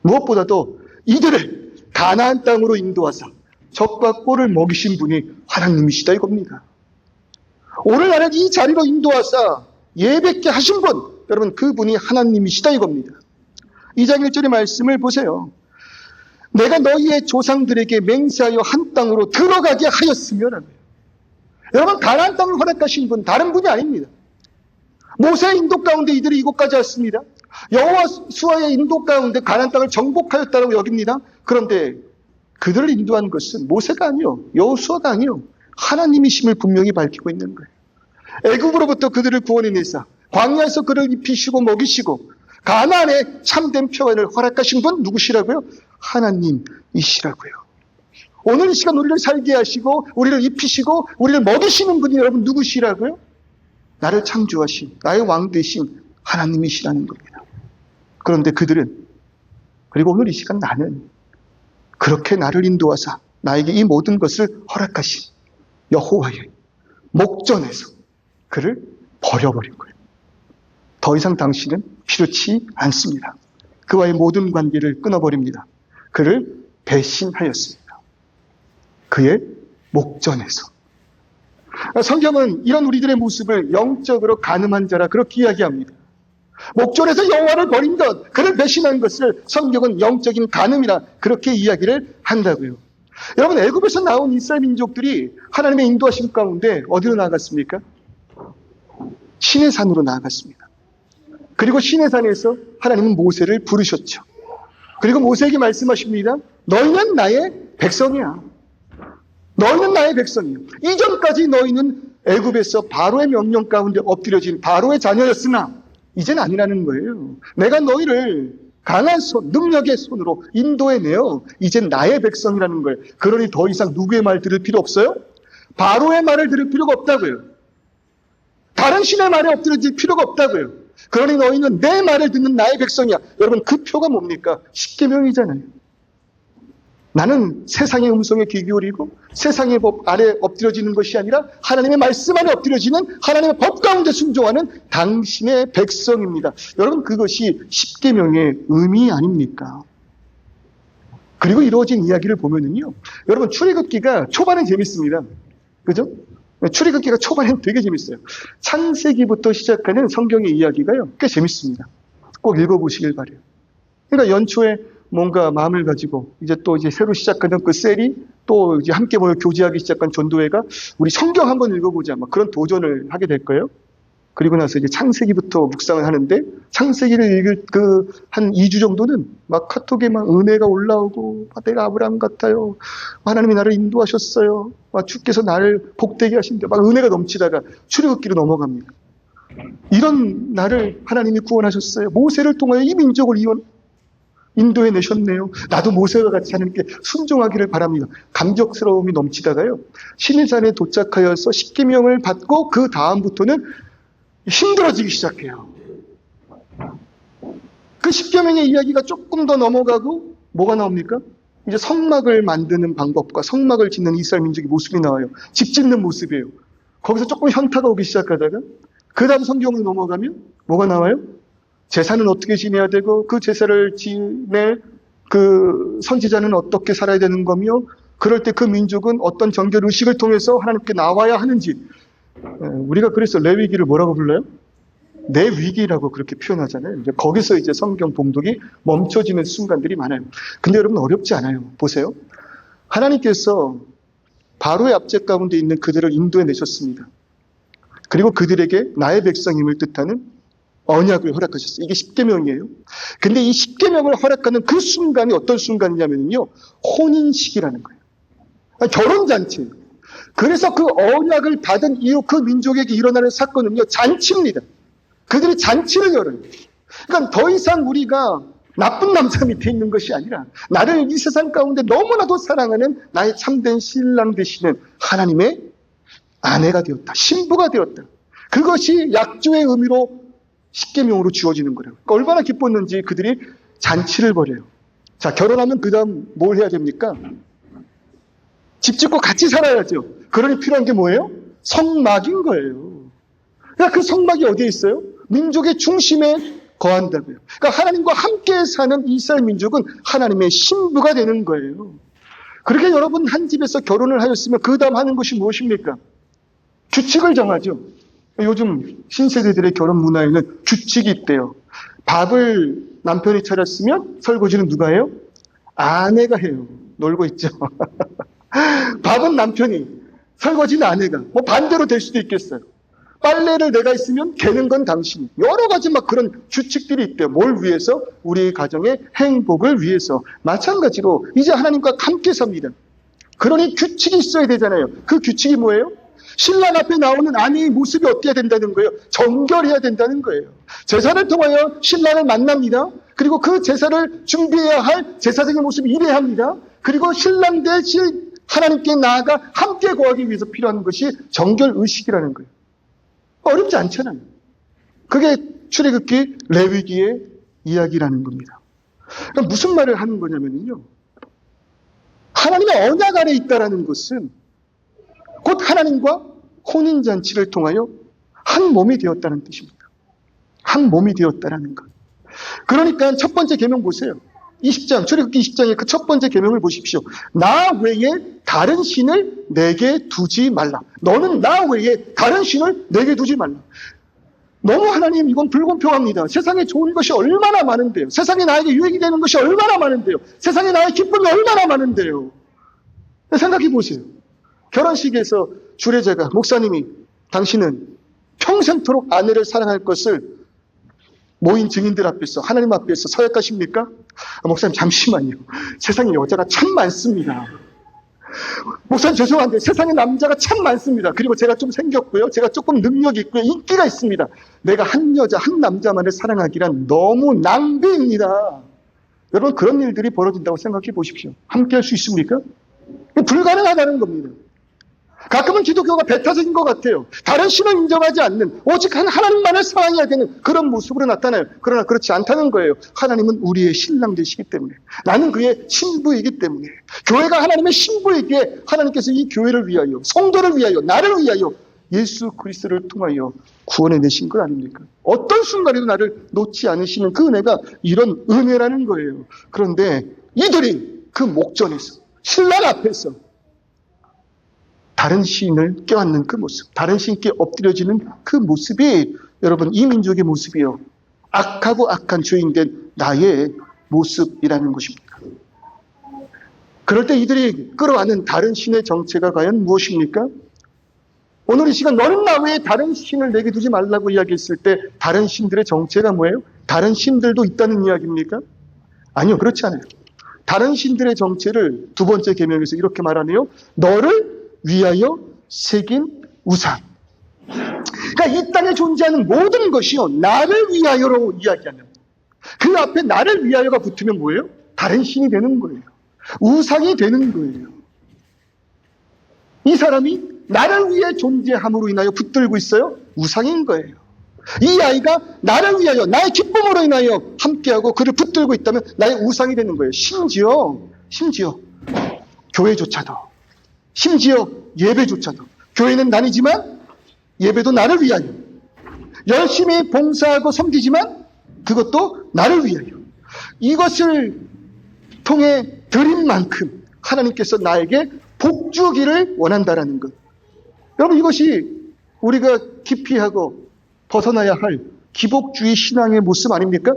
무엇보다도 이들을 가나안 땅으로 인도하사 적과 꼴을 먹이신 분이 하나님이시다 이겁니다. 오늘 나를 이 자리로 인도하사 예배케 하신 분, 여러분 그분이 하나님이시다 이겁니다. 2장 1절의 말씀을 보세요. 내가 너희의 조상들에게 맹세하여 한 땅으로 들어가게 하였으면, 여러분 가나안 땅을 허락하신 분 다른 분이 아닙니다. 모세의 인도 가운데 이들이 이곳까지 왔습니다. 여호와의 인도 가운데 가나안 땅을 정복하였다고 여깁니다. 그런데 그들을 인도한 것은 모세가 아니요, 여호수아가 아니요, 하나님이심을 분명히 밝히고 있는 거예요. 애굽으로부터 그들을 구원해내사 광야에서 그를 입히시고 먹이시고 가나안에 참된 평안을 허락하신 분 누구시라고요? 하나님이시라고요. 오늘 이 시간 우리를 살게 하시고 우리를 입히시고 우리를 먹이시는 분이 여러분 누구시라고요? 나를 창조하신, 나의 왕 되신 하나님이시라는 겁니다. 그런데 그들은, 그리고 오늘 이 시간 나는 그렇게 나를 인도하사 나에게 이 모든 것을 허락하신 여호와의 목전에서 그를 버려버린 거예요. 더 이상 당신은 필요치 않습니다. 그와의 모든 관계를 끊어버립니다. 그를 배신하였습니다. 그의 목전에서. 성경은 이런 우리들의 모습을 영적으로 간음한 자라 그렇게 이야기합니다. 목전에서 여호와를 버린 것, 그를 배신한 것을 성경은 영적인 간음이라 그렇게 이야기를 한다고요. 여러분 애굽에서 나온 이스라엘 민족들이 하나님의 인도하심 가운데 어디로 나아갔습니까? 시내 산으로 나아갔습니다. 그리고 시내 산에서 하나님은 모세를 부르셨죠. 그리고 모세에게 말씀하십니다. 너희는 나의 백성이야. 너희는 나의 백성이야. 이전까지 너희는 애굽에서 바로의 명령 가운데 엎드려진 바로의 자녀였으나 이제는 아니라는 거예요. 내가 너희를 강한 손, 능력의 손으로 인도해내어 이젠 나의 백성이라는 거예요. 그러니 더 이상 누구의 말 들을 필요 없어요? 바로의 말을 들을 필요가 없다고요. 다른 신의 말에 엎드려질 필요가 없다고요. 그러니 너희는 내 말을 듣는 나의 백성이야. 여러분 그 표가 뭡니까? 십계명이잖아요. 나는 세상의 음성에 귀 기울이고 세상의 법 아래 엎드려지는 것이 아니라 하나님의 말씀 아래 엎드려지는 하나님의 법 가운데 순종하는 당신의 백성입니다. 여러분, 그것이 십계명의 의미 아닙니까? 그리고 이루어진 이야기를 보면은요, 여러분, 출애굽기가 초반엔 재밌습니다. 그죠? 출애굽기가 초반엔 되게 재밌어요. 창세기부터 시작하는 성경의 이야기가요, 꽤 재밌습니다. 꼭 읽어보시길 바래요. 그러니까 연초에 뭔가 마음을 가지고 이제 새로 시작하는 그 셀이 또 이제 함께 모여 교제하기 시작한 전도회가 우리 성경 한번 읽어보자, 막 그런 도전을 하게 될 거예요. 그리고 나서 이제 창세기부터 묵상을 하는데, 창세기를 읽을 한 2주 정도는 막 카톡에 막 은혜가 올라오고, 내가 아브라함 같아요. 하나님이 나를 인도하셨어요. 주께서 나를 복되게 하신대. 막 은혜가 넘치다가 출애굽기로 넘어갑니다. 이런 나를 하나님이 구원하셨어요. 모세를 통하여 이 민족을 인도해 내셨네요. 나도 모세와 같이 하나님께 순종하기를 바랍니다. 감격스러움이 넘치다가요, 시내산에 도착하여서 십계명을 받고 그 다음부터는 힘들어지기 시작해요. 그 십계명의 이야기가 조금 더 넘어가고 뭐가 나옵니까? 이제 성막을 만드는 방법과 성막을 짓는 이스라엘 민족의 모습이 나와요. 집 짓는 모습이에요. 거기서 조금 현타가 오기 시작하다가 그 다음 성경으로 넘어가면 뭐가 나와요? 제사는 어떻게 지내야 되고, 그 제사를 지낼 그 선지자는 어떻게 살아야 되는 거며, 그럴 때 그 민족은 어떤 정결 의식을 통해서 하나님께 나와야 하는지. 우리가 그래서 레위기를 뭐라고 불러요? 내 위기라고 그렇게 표현하잖아요. 이제 거기서 이제 성경 봉독이 멈춰지는 순간들이 많아요. 근데 여러분, 어렵지 않아요. 보세요. 하나님께서 바로의 압제 가운데 있는 그들을 인도해 내셨습니다. 그리고 그들에게 나의 백성임을 뜻하는 언약을 허락하셨어요. 이게 십계명이에요. 근데 이 십계명을 허락하는 그 순간이 어떤 순간이냐면요, 혼인식이라는 거예요. 결혼잔치. 그래서 그 언약을 받은 이후 그 민족에게 일어나는 사건은요, 잔치입니다. 그들이 잔치를 열어요. 그러니까 더 이상 우리가 나쁜 남자 밑에 있는 것이 아니라 나를 이 세상 가운데 너무나도 사랑하는 나의 참된 신랑 되시는 하나님의 아내가 되었다. 신부가 되었다. 그것이 약조의 의미로 십계명으로 주어지는 거예요. 그러니까 얼마나 기뻤는지 그들이 잔치를 벌여요. 자, 결혼하면 그 다음 뭘 해야 됩니까? 집 짓고 같이 살아야죠. 그러니 필요한 게 뭐예요? 성막인 거예요. 그러니까 그 성막이 어디에 있어요? 민족의 중심에 거한다고요. 그러니까 하나님과 함께 사는 이스라엘 민족은 하나님의 신부가 되는 거예요. 그렇게 여러분 한 집에서 결혼을 하였으면 그 다음 하는 것이 무엇입니까? 규칙을 정하죠. 요즘 신세대들의 결혼 문화에는 규칙이 있대요. 밥을 남편이 차렸으면 설거지는 누가 해요? 아내가 해요. 놀고 있죠. 밥은 남편이, 설거지는 아내가. 뭐 반대로 될 수도 있겠어요. 빨래를 내가 했으면 개는 건 당신이. 여러 가지 막 그런 규칙들이 있대요. 뭘 위해서? 우리 가정의 행복을 위해서. 마찬가지로 이제 하나님과 함께 삽니다. 그러니 규칙이 있어야 되잖아요. 그 규칙이 뭐예요? 신랑 앞에 나오는 아내의 모습이 어때야 된다는 거예요? 정결해야 된다는 거예요. 제사를 통하여 신랑을 만납니다. 그리고 그 제사를 준비해야 할 제사장의 모습이 이래야 합니다. 그리고 신랑 대신 하나님께 나아가 함께 거하기 위해서 필요한 것이 정결 의식이라는 거예요. 어렵지 않잖아요. 그게 출애굽기 레위기의 이야기라는 겁니다. 그러니까 무슨 말을 하는 거냐면요, 하나님의 언약 아래 있다라는 것은 곧 하나님과 혼인잔치를 통하여 한 몸이 되었다는 뜻입니다. 한 몸이 되었다라는 것. 그러니까 첫 번째 계명 보세요. 20장, 출애굽기 20장의 그 첫 번째 계명을 보십시오. 나 외에 다른 신을 내게 두지 말라. 너는 나 외에 다른 신을 내게 두지 말라. 너무 하나님, 이건 불공평합니다. 세상에 좋은 것이 얼마나 많은데요. 세상에 나에게 유익이 되는 것이 얼마나 많은데요. 세상에 나의 기쁨이 얼마나 많은데요. 생각해 보세요. 결혼식에서 주례자가, 목사님이 당신은 평생토록 아내를 사랑할 것을 모인 증인들 앞에서, 하나님 앞에서 서약하십니까? 목사님, 잠시만요. 세상에 여자가 참 많습니다. 목사님, 죄송한데 세상에 남자가 참 많습니다. 그리고 제가 좀 생겼고요. 제가 조금 능력이 있고요. 인기가 있습니다. 내가 한 여자, 한 남자만을 사랑하기란 너무 낭비입니다. 여러분, 그런 일들이 벌어진다고 생각해 보십시오. 함께 할 수 있습니까? 불가능하다는 겁니다. 가끔은 기독교가 배타적인 것 같아요. 다른 신을 인정하지 않는, 오직 한 하나님만을 사랑해야 되는 그런 모습으로 나타나요. 그러나 그렇지 않다는 거예요. 하나님은 우리의 신랑 되시기 때문에, 나는 그의 신부이기 때문에, 교회가 하나님의 신부이기에 하나님께서 이 교회를 위하여, 성도를 위하여, 나를 위하여 예수 그리스도를 통하여 구원해 내신 것 아닙니까? 어떤 순간에도 나를 놓지 않으시는 그 은혜가 이런 은혜라는 거예요. 그런데 이들이 그 목전에서, 신랑 앞에서 다른 신을 껴안는 그 모습, 다른 신께 엎드려지는 그 모습이 여러분 이 민족의 모습이요, 악하고 악한 죄인된 나의 모습이라는 것입니다. 그럴 때 이들이 끌어안는 다른 신의 정체가 과연 무엇입니까? 오늘 이 시간 너는 나 외에 다른 신을 내게 두지 말라고 이야기했을 때 다른 신들의 정체가 뭐예요? 다른 신들도 있다는 이야기입니까? 아니요, 그렇지 않아요. 다른 신들의 정체를 두 번째 계명에서 이렇게 말하네요. 너를 위하여 새긴 우상. 그러니까 이 땅에 존재하는 모든 것이요, 나를 위하여로 이야기하는, 그 앞에 나를 위하여가 붙으면 뭐예요? 다른 신이 되는 거예요. 우상이 되는 거예요. 이 사람이 나를 위해 존재함으로 인하여 붙들고 있어요? 우상인 거예요. 이 아이가 나를 위하여, 나의 기쁨으로 인하여 함께하고 그를 붙들고 있다면 나의 우상이 되는 거예요. 심지어 교회조차도, 심지어 예배조차도, 교회는 나이지만 예배도 나를 위하여, 열심히 봉사하고 섬기지만 그것도 나를 위하여, 이것을 통해 드린 만큼 하나님께서 나에게 복주기를 원한다라는 것. 여러분, 이것이 우리가 기피하고 벗어나야 할 기복주의 신앙의 모습 아닙니까?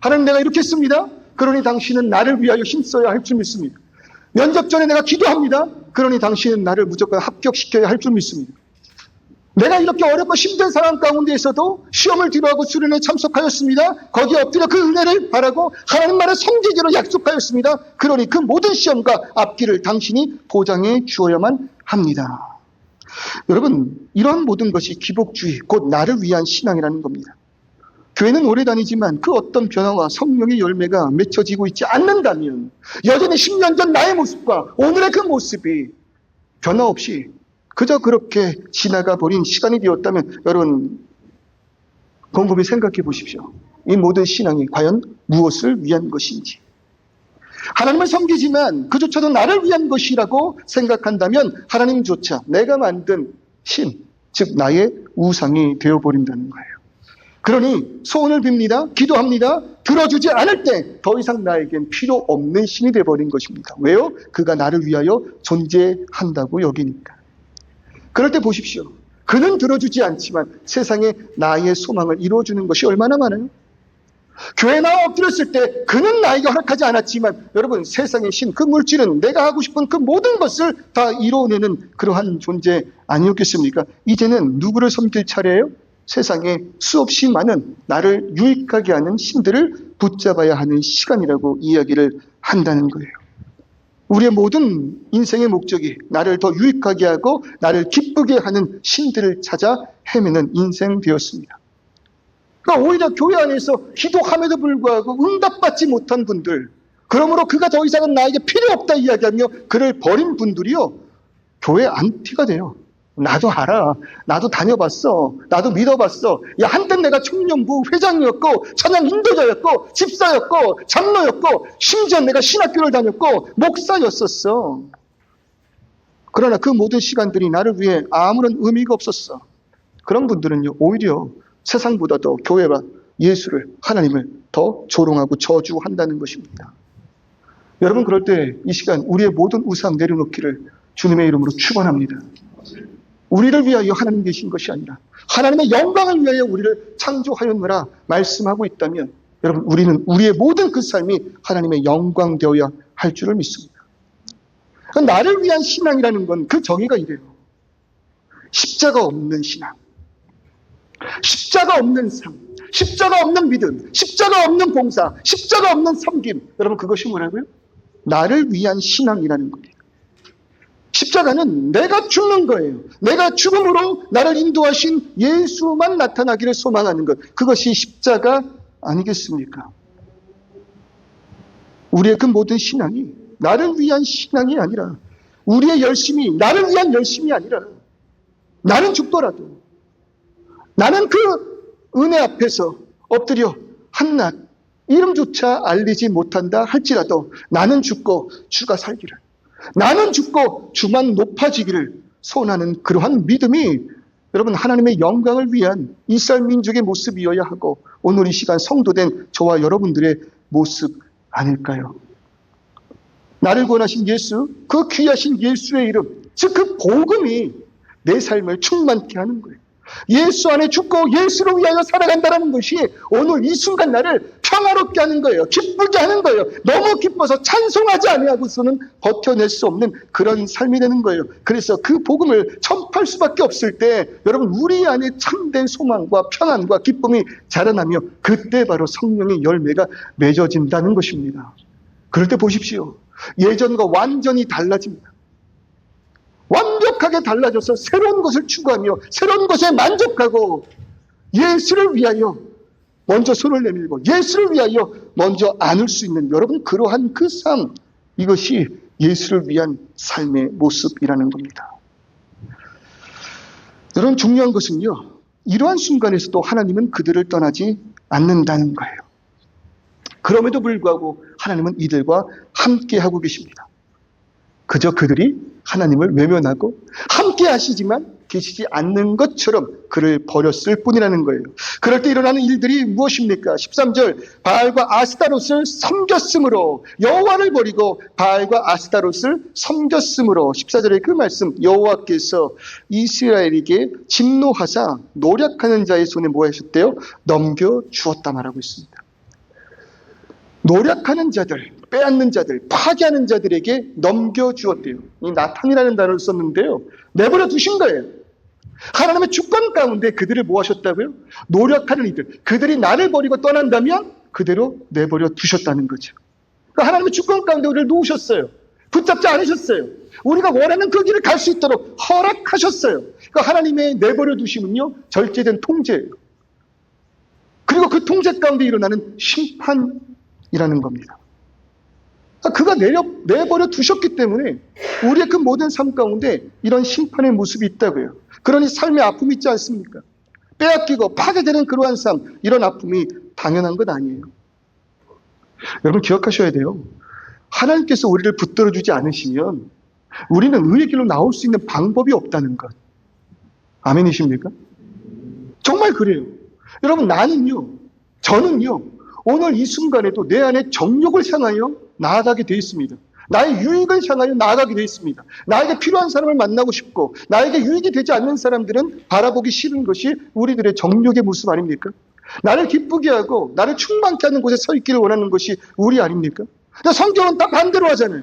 하나님, 내가 이렇게 했습니다. 그러니 당신은 나를 위하여 힘써야 할 줄 믿습니다. 면접 전에 내가 기도합니다. 그러니 당신은 나를 무조건 합격시켜야 할 줄 믿습니다. 내가 이렇게 어렵고 힘든 상황 가운데에서도 시험을 뒤로하고 수련회에 참석하였습니다. 거기에 엎드려 그 은혜를 바라고 하나님만을 섬기기로 약속하였습니다. 그러니 그 모든 시험과 앞길을 당신이 보장해 주어야만 합니다. 여러분, 이런 모든 것이 기복주의, 곧 나를 위한 신앙이라는 겁니다. 교회는 오래 다니지만 그 어떤 변화와 성령의 열매가 맺혀지고 있지 않는다면 여전히 10년 전 나의 모습과 오늘의 그 모습이 변화 없이 그저 그렇게 지나가 버린 시간이 되었다면 여러분, 곰곰이 생각해 보십시오. 이 모든 신앙이 과연 무엇을 위한 것인지. 하나님을 섬기지만 그조차도 나를 위한 것이라고 생각한다면 하나님조차 내가 만든 신, 즉 나의 우상이 되어버린다는 거예요. 그러니 소원을 빕니다. 기도합니다. 들어주지 않을 때 더 이상 나에겐 필요 없는 신이 되어버린 것입니다. 왜요? 그가 나를 위하여 존재한다고 여기니까. 그럴 때 보십시오. 그는 들어주지 않지만 세상에 나의 소망을 이루어주는 것이 얼마나 많아요? 교회 나와 엎드렸을 때 그는 나에게 허락하지 않았지만 여러분, 세상의 신, 그 물질은 내가 하고 싶은 그 모든 것을 다 이뤄내는 그러한 존재 아니었겠습니까? 이제는 누구를 섬길 차례예요? 세상에 수없이 많은 나를 유익하게 하는 신들을 붙잡아야 하는 시간이라고 이야기를 한다는 거예요. 우리의 모든 인생의 목적이 나를 더 유익하게 하고 나를 기쁘게 하는 신들을 찾아 헤매는 인생 되었습니다. 그러니까 오히려 교회 안에서 기도함에도 불구하고 응답받지 못한 분들, 그러므로 그가 더 이상은 나에게 필요 없다 이야기하며 그를 버린 분들이요, 교회 안티가 돼요. 나도 알아. 나도 다녀봤어. 나도 믿어봤어. 야, 한때 내가 청년부 회장이었고, 찬양 인도자였고, 집사였고, 장로였고, 심지어 내가 신학교를 다녔고, 목사였었어. 그러나 그 모든 시간들이 나를 위해 아무런 의미가 없었어. 그런 분들은요, 오히려 세상보다도 교회와 예수를, 하나님을 더 조롱하고 저주한다는 것입니다. 여러분, 그럴 때 이 시간 우리의 모든 우상 내려놓기를 주님의 이름으로 축원합니다. 우리를 위하여 하나님 계신 것이 아니라 하나님의 영광을 위하여 우리를 창조하였노라 말씀하고 있다면 여러분, 우리는 우리의 모든 그 삶이 하나님의 영광 되어야 할 줄을 믿습니다. 나를 위한 신앙이라는 건 그 정의가 이래요. 십자가 없는 신앙, 십자가 없는 삶, 십자가 없는 믿음, 십자가 없는 봉사, 십자가 없는 섬김. 여러분, 그것이 뭐라고요? 나를 위한 신앙이라는 겁니다. 십자가는 내가 죽는 거예요. 내가 죽음으로 나를 인도하신 예수만 나타나기를 소망하는 것. 그것이 십자가 아니겠습니까? 우리의 그 모든 신앙이 나를 위한 신앙이 아니라, 우리의 열심이 나를 위한 열심이 아니라, 나는 죽더라도, 나는 그 은혜 앞에서 엎드려 한낱 이름조차 알리지 못한다 할지라도 나는 죽고 주가 살기를, 나는 죽고 주만 높아지기를 소원하는 그러한 믿음이 여러분 하나님의 영광을 위한 이스라엘 민족의 모습이어야 하고 오늘 이 시간 성도된 저와 여러분들의 모습 아닐까요? 나를 구원하신 예수, 그 귀하신 예수의 이름, 즉 그 복음이 내 삶을 충만케 하는 거예요. 예수 안에 죽고 예수를 위하여 살아간다는 것이 오늘 이 순간 나를 평화롭게 하는 거예요. 기쁘게 하는 거예요. 너무 기뻐서 찬송하지 아니하고서는 버텨낼 수 없는 그런 삶이 되는 거예요. 그래서 그 복음을 전파할 수밖에 없을 때 여러분 우리 안에 참된 소망과 평안과 기쁨이 자라나며 그때 바로 성령의 열매가 맺어진다는 것입니다. 그럴 때 보십시오. 예전과 완전히 달라집니다. 완벽하게 달라져서 새로운 것을 추구하며 새로운 것에 만족하고 예수를 위하여 먼저 손을 내밀고 예수를 위하여 먼저 안을 수 있는 여러분 그러한 그 삶, 이것이 예수를 위한 삶의 모습이라는 겁니다. 여러분 중요한 것은요, 이러한 순간에서도 하나님은 그들을 떠나지 않는다는 거예요. 그럼에도 불구하고 하나님은 이들과 함께 하고 계십니다. 그저 그들이 하나님을 외면하고 함께 하시지만 계시지 않는 것처럼 그를 버렸을 뿐이라는 거예요. 그럴 때 일어나는 일들이 무엇입니까? 13절 바알과 아스타롯을 섬겼으므로 여호와를 버리고 바알과 아스타롯을 섬겼으므로 14절의 그 말씀 여호와께서 이스라엘에게 진노하사 노력하는 자의 손에 뭐 하셨대요? 넘겨주었다 말하고 있습니다. 노력하는 자들, 빼앗는 자들, 파괴하는 자들에게 넘겨주었대요. 이 나탄이라는 단어를 썼는데요. 내버려 두신 거예요. 하나님의 주권 가운데 그들을 뭐 하셨다고요? 노력하는 이들. 그들이 나를 버리고 떠난다면 그대로 내버려 두셨다는 거죠. 그러니까 하나님의 주권 가운데 우리를 놓으셨어요. 붙잡지 않으셨어요. 우리가 원하는 그 길을 갈 수 있도록 허락하셨어요. 그러니까 하나님의 내버려 두심은요, 절제된 통제예요. 그리고 그 통제 가운데 일어나는 심판이라는 겁니다. 그가 내버려 두셨기 때문에 우리의 그 모든 삶 가운데 이런 심판의 모습이 있다고요. 그러니 삶의 아픔이 있지 않습니까? 빼앗기고 파괴되는 그러한 삶, 이런 아픔이 당연한 것 아니에요. 여러분 기억하셔야 돼요. 하나님께서 우리를 붙들어 주지 않으시면 우리는 의의 길로 나올 수 있는 방법이 없다는 것. 아멘이십니까? 정말 그래요. 여러분 저는요 오늘 이 순간에도 내 안에 정욕을 향하여 나아가게 되어 있습니다. 나의 유익을 향하여 나아가게 되어 있습니다. 나에게 필요한 사람을 만나고 싶고 나에게 유익이 되지 않는 사람들은 바라보기 싫은 것이 우리들의 정욕의 모습 아닙니까? 나를 기쁘게 하고 나를 충만케 하는 곳에 서 있기를 원하는 것이 우리 아닙니까? 성경은 다 반대로 하잖아요.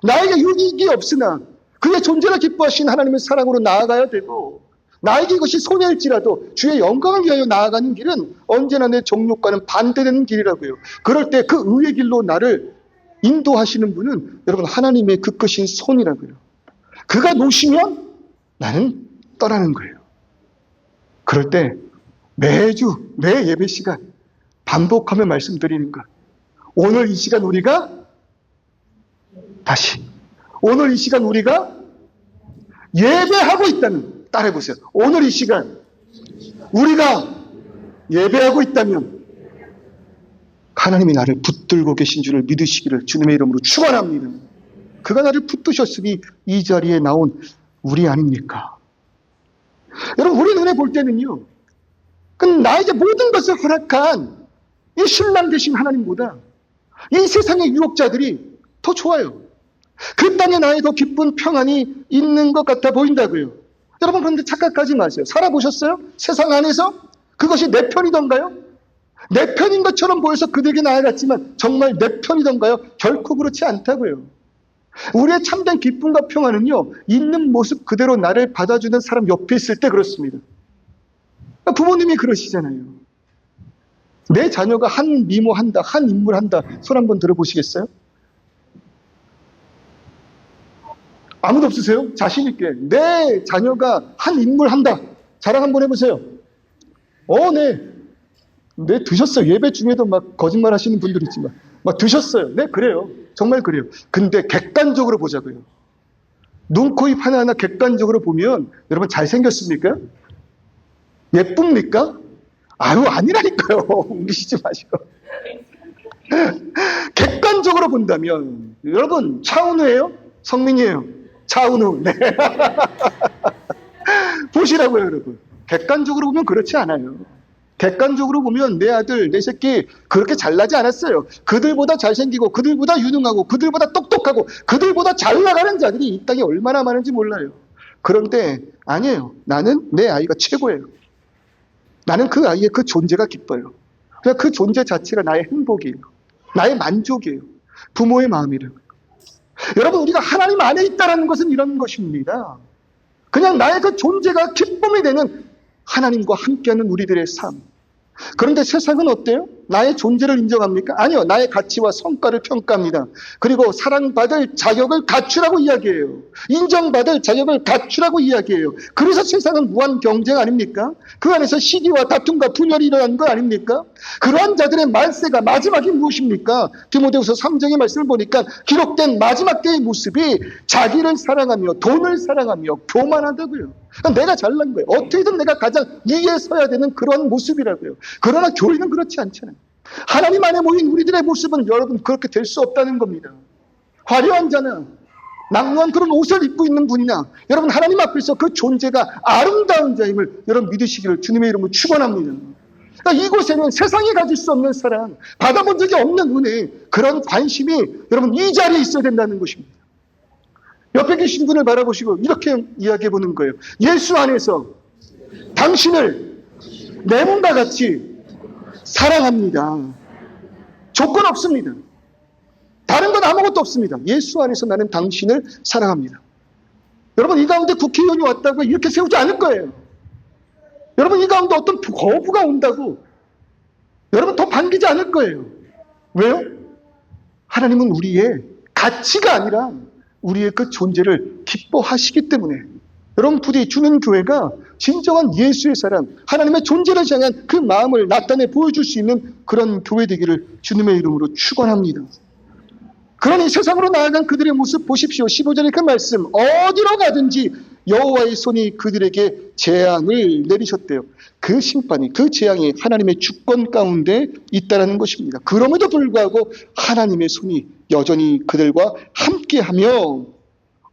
나에게 유익이 없으나 그의 존재를 기뻐하신 하나님의 사랑으로 나아가야 되고 나에게 이것이 손해일지라도 주의 영광을 위하여 나아가는 길은 언제나 내 정욕과는 반대되는 길이라고요. 그럴 때 그 의의 길로 나를 인도하시는 분은 여러분 하나님의 그 크신 손이라고요. 그가 놓으시면 나는 떠나는 거예요. 그럴 때 매주 매 예배 시간 반복하며 말씀드리는 것. 오늘 이 시간 우리가 예배하고 있다면 따라해보세요. 오늘 이 시간 우리가 예배하고 있다면 하나님이 나를 붙들고 계신 줄을 믿으시기를 주님의 이름으로 축원합니다. 그가 나를 붙드셨으니 이 자리에 나온 우리 아닙니까? 여러분 우리 눈에 볼 때는요, 나에게 모든 것을 허락한 이 신랑 되신 하나님보다 이 세상의 유혹자들이 더 좋아요. 그 땅에 나의 더 기쁜 평안이 있는 것 같아 보인다고요. 여러분 그런데 착각하지 마세요. 살아보셨어요? 세상 안에서 그것이 내 편이던가요? 내 편인 것처럼 보여서 그들에게 나아갔지만 정말 내 편이던가요? 결코 그렇지 않다고요. 우리의 참된 기쁨과 평안은요, 있는 모습 그대로 나를 받아주는 사람 옆에 있을 때 그렇습니다. 부모님이 그러시잖아요. 내 자녀가 한 미모한다, 한 인물한다. 손 한번 들어보시겠어요? 아무도 없으세요? 자신 있게 내 자녀가 한 인물한다. 자랑 한번 해보세요. 네, 드셨어요. 예배 중에도 막 거짓말 하시는 분들 있지만 막 드셨어요. 네, 그래요. 정말 그래요. 근데 객관적으로 보자고요. 눈, 코, 입 하나하나 객관적으로 보면 여러분 잘생겼습니까? 예쁩니까? 아니라니까요. 옮기시지 마시고. 객관적으로 본다면 여러분 차은우예요? 성민이에요. 차은우. 네. 보시라고요, 여러분. 객관적으로 보면 그렇지 않아요. 객관적으로 보면 내 아들, 내 새끼 그렇게 잘나지 않았어요. 그들보다 잘생기고 그들보다 유능하고 그들보다 똑똑하고 그들보다 잘 나가는 자들이 이 땅에 얼마나 많은지 몰라요. 그런데 아니에요. 나는 내 아이가 최고예요. 나는 그 아이의 그 존재가 기뻐요. 그냥 그 존재 자체가 나의 행복이에요. 나의 만족이에요. 부모의 마음이래요. 여러분, 우리가 하나님 안에 있다는 것은 이런 것입니다. 그냥 나의 그 존재가 기쁨이 되는 하나님과 함께하는 우리들의 삶. 그런데 세상은 어때요? 나의 존재를 인정합니까? 아니요. 나의 가치와 성과를 평가합니다. 그리고 사랑받을 자격을 갖추라고 이야기해요. 인정받을 자격을 갖추라고 이야기해요. 그래서 세상은 무한 경쟁 아닙니까? 그 안에서 시기와 다툼과 분열이 일어나는 거 아닙니까? 그러한 자들의 말세가 마지막이 무엇입니까? 디모데후서 3장의 말씀을 보니까 기록된 마지막 때의 모습이 자기를 사랑하며 돈을 사랑하며 교만하다고요. 내가 잘난 거예요. 어떻게든 내가 가장 위에 서야 되는 그런 모습이라고요. 그러나 교회는 그렇지 않잖아요. 하나님 안에 모인 우리들의 모습은 여러분 그렇게 될 수 없다는 겁니다. 화려한 자나 낭만한 그런 옷을 입고 있는 분이나 여러분 하나님 앞에서 그 존재가 아름다운 자임을 여러분 믿으시기를 주님의 이름으로 축원합니다. 그러니까 이곳에는 세상이 가질 수 없는 사랑, 받아본 적이 없는 은혜, 그런 관심이 여러분 이 자리에 있어야 된다는 것입니다. 옆에 계신 분을 바라보시고 이렇게 이야기해 보는 거예요. 예수 안에서 당신을 내 몸과 같이 사랑합니다. 조건 없습니다. 다른 건 아무것도 없습니다. 예수 안에서 나는 당신을 사랑합니다. 여러분 이 가운데 국회의원이 왔다고 이렇게 세우지 않을 거예요. 여러분 이 가운데 어떤 거부가 온다고 여러분 더 반기지 않을 거예요. 왜요? 하나님은 우리의 가치가 아니라 우리의 그 존재를 기뻐하시기 때문에 여러분 부디 주는 교회가 진정한 예수의 사랑, 하나님의 존재를 향한 그 마음을 나타내 보여줄 수 있는 그런 교회 되기를 주님의 이름으로 축원합니다. 그러니 세상으로 나아간 그들의 모습 보십시오. 15절의 그 말씀, 어디로 가든지 여호와의 손이 그들에게 재앙을 내리셨대요. 그 심판이, 그 재앙이 하나님의 주권 가운데 있다는 것입니다. 그럼에도 불구하고 하나님의 손이 여전히 그들과 함께하며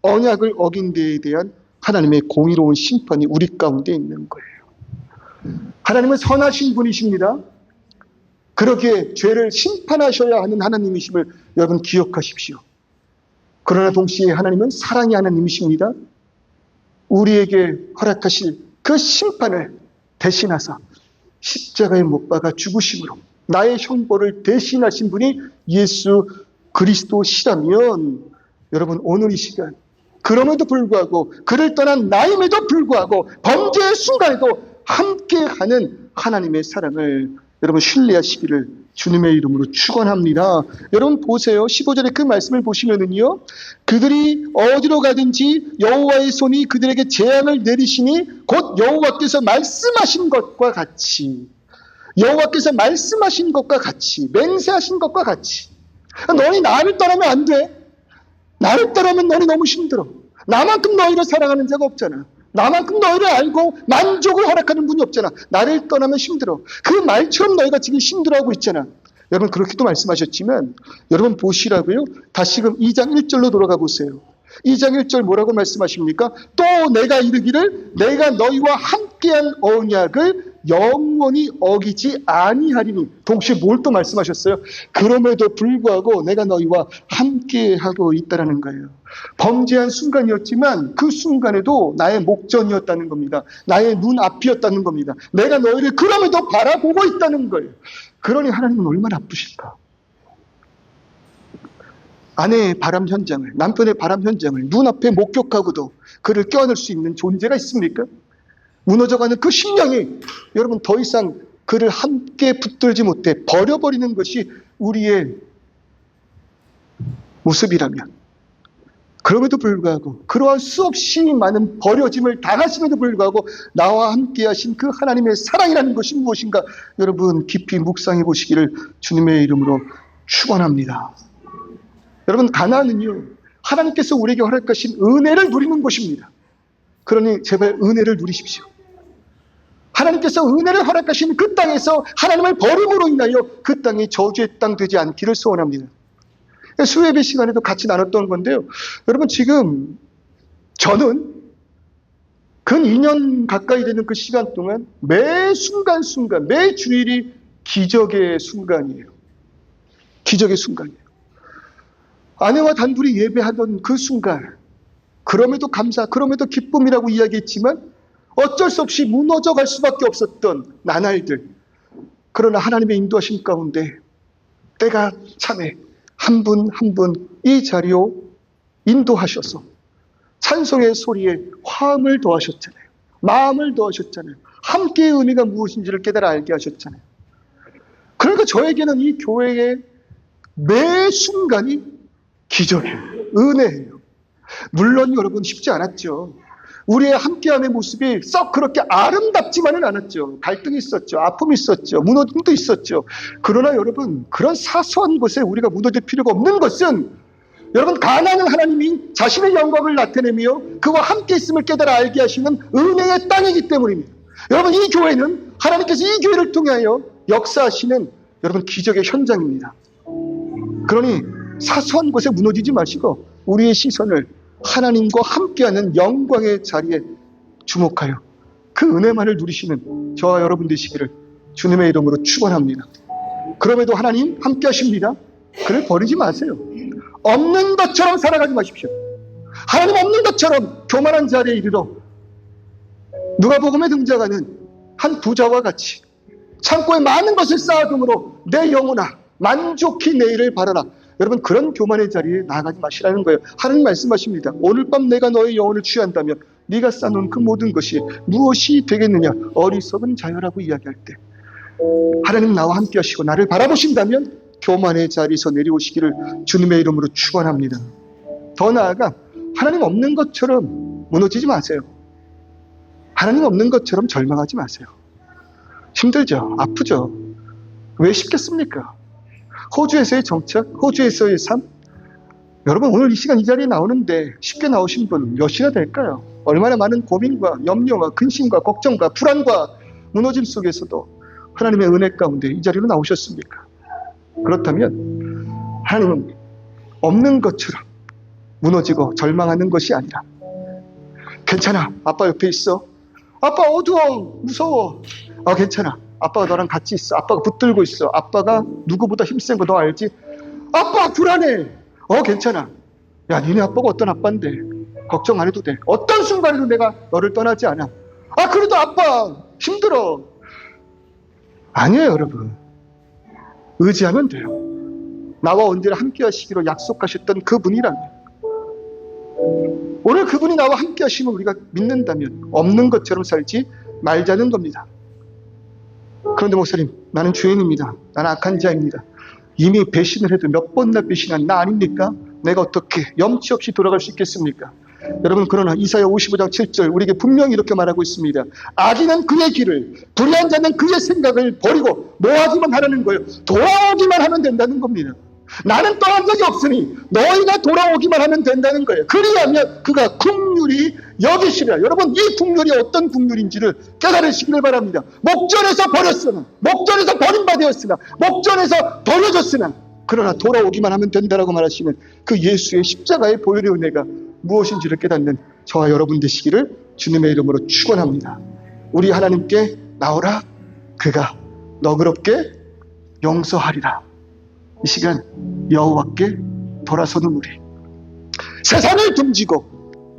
언약을 어긴 데에 대한 하나님의 공의로운 심판이 우리 가운데 있는 거예요. 하나님은 선하신 분이십니다. 그러기에 죄를 심판하셔야 하는 하나님이심을 여러분 기억하십시오. 그러나 동시에 하나님은 사랑의 하나님이십니다. 우리에게 허락하실 그 심판을 대신하사 십자가에 못 박아 죽으심으로 나의 형벌을 대신하신 분이 예수 그리스도시라면 여러분 오늘 이 시간 그럼에도 불구하고 그를 떠난 나임에도 불구하고 범죄의 순간에도 함께하는 하나님의 사랑을 여러분 신뢰하시기를 주님의 이름으로 축원합니다. 여러분 보세요. 15절의 그 말씀을 보시면은요. 그들이 어디로 가든지 여호와의 손이 그들에게 재앙을 내리시니 곧 여호와께서 말씀하신 것과 같이 여호와께서 말씀하신 것과 같이 맹세하신 것과 같이 너희 나를 떠나면 안 돼. 나를 떠나면 너희 너무 힘들어. 나만큼 너희를 사랑하는 자가 없잖아. 나만큼 너희를 알고 만족을 허락하는 분이 없잖아. 나를 떠나면 힘들어. 그 말처럼 너희가 지금 힘들어하고 있잖아. 여러분 그렇게도 말씀하셨지만 여러분 보시라고요. 다시금 2장 1절로 돌아가 보세요. 2장 1절 뭐라고 말씀하십니까? 또 내가 이르기를 내가 너희와 함께한 언약을 영원히 어기지 아니하리니. 동시에 뭘 또 말씀하셨어요? 그럼에도 불구하고 내가 너희와 함께하고 있다라는 거예요. 범죄한 순간이었지만 그 순간에도 나의 목전이었다는 겁니다. 나의 눈앞이었다는 겁니다. 내가 너희를 그럼에도 바라보고 있다는 거예요. 그러니 하나님은 얼마나 아프실까? 아내의 바람 현장을, 남편의 바람 현장을 눈앞에 목격하고도 그를 껴안을 수 있는 존재가 있습니까? 무너져가는 그 심령이 여러분 더 이상 그를 함께 붙들지 못해 버려버리는 것이 우리의 모습이라면 그럼에도 불구하고 그러한 수없이 많은 버려짐을 당하심에도 불구하고 나와 함께 하신 그 하나님의 사랑이라는 것이 무엇인가 여러분 깊이 묵상해 보시기를 주님의 이름으로 축원합니다. 여러분 가나안은요 하나님께서 우리에게 허락하신 은혜를 누리는 곳입니다. 그러니 제발 은혜를 누리십시오. 하나님께서 은혜를 허락하신 그 땅에서 하나님을 버림으로 인하여 그 땅이 저주의 땅 되지 않기를 소원합니다. 수예배 시간에도 같이 나눴던 건데요. 여러분, 지금 저는 근 2년 가까이 되는 그 시간 동안 매 순간순간, 매 주일이 기적의 순간이에요. 기적의 순간이에요. 아내와 단둘이 예배하던 그 순간, 그럼에도 감사, 그럼에도 기쁨이라고 이야기했지만 어쩔 수 없이 무너져 갈 수밖에 없었던 나날들. 그러나 하나님의 인도하심 가운데 때가 참에 한 분 한 분 이 자리로 인도하셔서 찬송의 소리에 화음을 더하셨잖아요. 마음을 더하셨잖아요. 함께의 의미가 무엇인지를 깨달아 알게 하셨잖아요. 그러니까 저에게는 이 교회의 매 순간이 기적이에요. 은혜예요. 물론 여러분 쉽지 않았죠. 우리의 함께함의 모습이 썩 그렇게 아름답지만은 않았죠. 갈등이 있었죠. 아픔이 있었죠. 무너짐도 있었죠. 그러나 여러분, 그런 사소한 것에 우리가 무너질 필요가 없는 것은 여러분, 가난한 하나님이 자신의 영광을 나타내며 그와 함께 있음을 깨달아 알게 하시는 은혜의 땅이기 때문입니다. 여러분, 이 교회는 하나님께서 이 교회를 통하여 역사하시는 여러분 기적의 현장입니다. 그러니 사소한 것에 무너지지 마시고 우리의 시선을 하나님과 함께하는 영광의 자리에 주목하여 그 은혜만을 누리시는 저와 여러분 되시기를 주님의 이름으로 축원합니다. 그럼에도 하나님 함께 하십니다. 그를 버리지 마세요. 없는 것처럼 살아가지 마십시오. 하나님 없는 것처럼 교만한 자리에 이르러 누가복음에 등장하는 한 부자와 같이 창고에 많은 것을 쌓아둠으로 내 영혼아 만족히 내일을 바라라. 여러분, 그런 교만의 자리에 나아가지 마시라는 거예요. 하나님 말씀하십니다. 오늘 밤 내가 너의 영혼을 취한다면 네가 쌓아놓은 그 모든 것이 무엇이 되겠느냐. 어리석은 자여라고 이야기할 때 하나님 나와 함께 하시고 나를 바라보신다면 교만의 자리에서 내려오시기를 주님의 이름으로 축원합니다. 더 나아가 하나님 없는 것처럼 무너지지 마세요. 하나님 없는 것처럼 절망하지 마세요. 힘들죠. 아프죠. 왜 쉽겠습니까? 호주에서의 정착, 호주에서의 삶. 여러분, 오늘 이 시간 이 자리에 나오는데 쉽게 나오신 분 몇이나 될까요? 얼마나 많은 고민과 염려와 근심과 걱정과 불안과 무너짐 속에서도 하나님의 은혜 가운데 이 자리로 나오셨습니까? 그렇다면 하나님은 없는 것처럼 무너지고 절망하는 것이 아니라 괜찮아, 아빠 옆에 있어. 아빠 어두워, 무서워. 괜찮아, 아빠가 너랑 같이 있어. 아빠가 붙들고 있어. 아빠가 누구보다 힘센 거 너 알지? 아빠 불안해. 괜찮아. 야, 니네 아빠가 어떤 아빠인데 걱정 안 해도 돼. 어떤 순간에도 내가 너를 떠나지 않아. 그래도 아빠 힘들어. 아니에요, 여러분. 의지하면 돼요. 나와 언제나 함께 하시기로 약속하셨던 그분이라면, 오늘 그분이 나와 함께 하시면 우리가 믿는다면 없는 것처럼 살지 말자는 겁니다. 그런데 목사님, 나는 죄인입니다. 나는 악한 자입니다. 이미 배신을 해도 몇 번이나 배신한 나 아닙니까? 내가 어떻게 염치 없이 돌아갈 수 있겠습니까? 여러분, 그러나 이사야 55장 7절 우리에게 분명히 이렇게 말하고 있습니다. 악인은 그의 길을, 불의한 자는 그의 생각을 버리고 뭐 하기만 하라는 거예요? 돌아오기만 하면 된다는 겁니다. 나는 떠난 적이 없으니 너희가 돌아오기만 하면 된다는 거예요. 그리하면 그가 긍휼히 여기시리라. 여러분, 이 긍휼이 어떤 긍휼인지를 깨달으시기를 바랍니다. 목전에서 버렸으나, 목전에서 버림받았으나, 목전에서 버려졌으나 그러나 돌아오기만 하면 된다라고 말하시는 그 예수의 십자가의 보혈의 은혜가 무엇인지를 깨닫는 저와 여러분 되시기를 주님의 이름으로 축원합니다. 우리 하나님께 나오라. 그가 너그럽게 용서하리라. 이 시간 여호와께 돌아서는 우리, 세상을 등지고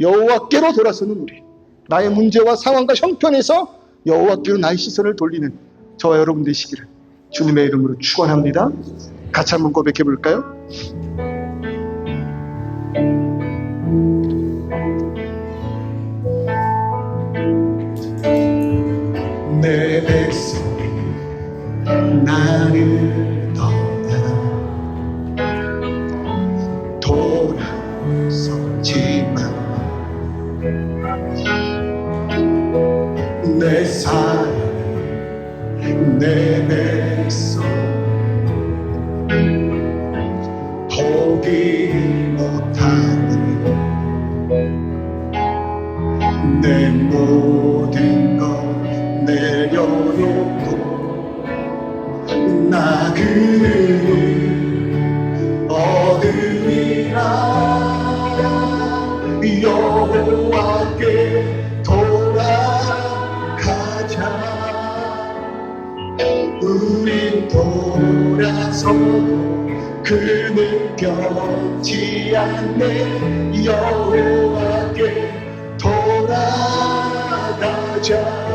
여호와께로 돌아서는 우리, 나의 문제와 상황과 형편에서 여호와께로 나의 시선을 돌리는 저와 여러분 되시기를 주님의 이름으로 축원합니다. 같이 한번 고백해 볼까요? 내 백성이 나를 돌아서지만 내 사랑, 내 백성 포기 못하니 내 모든 것 내려놓고 나 그를 얻으 여호와께 돌아가자. 우린 돌아서도 그는 변치 않네. 여호와께 돌아가자.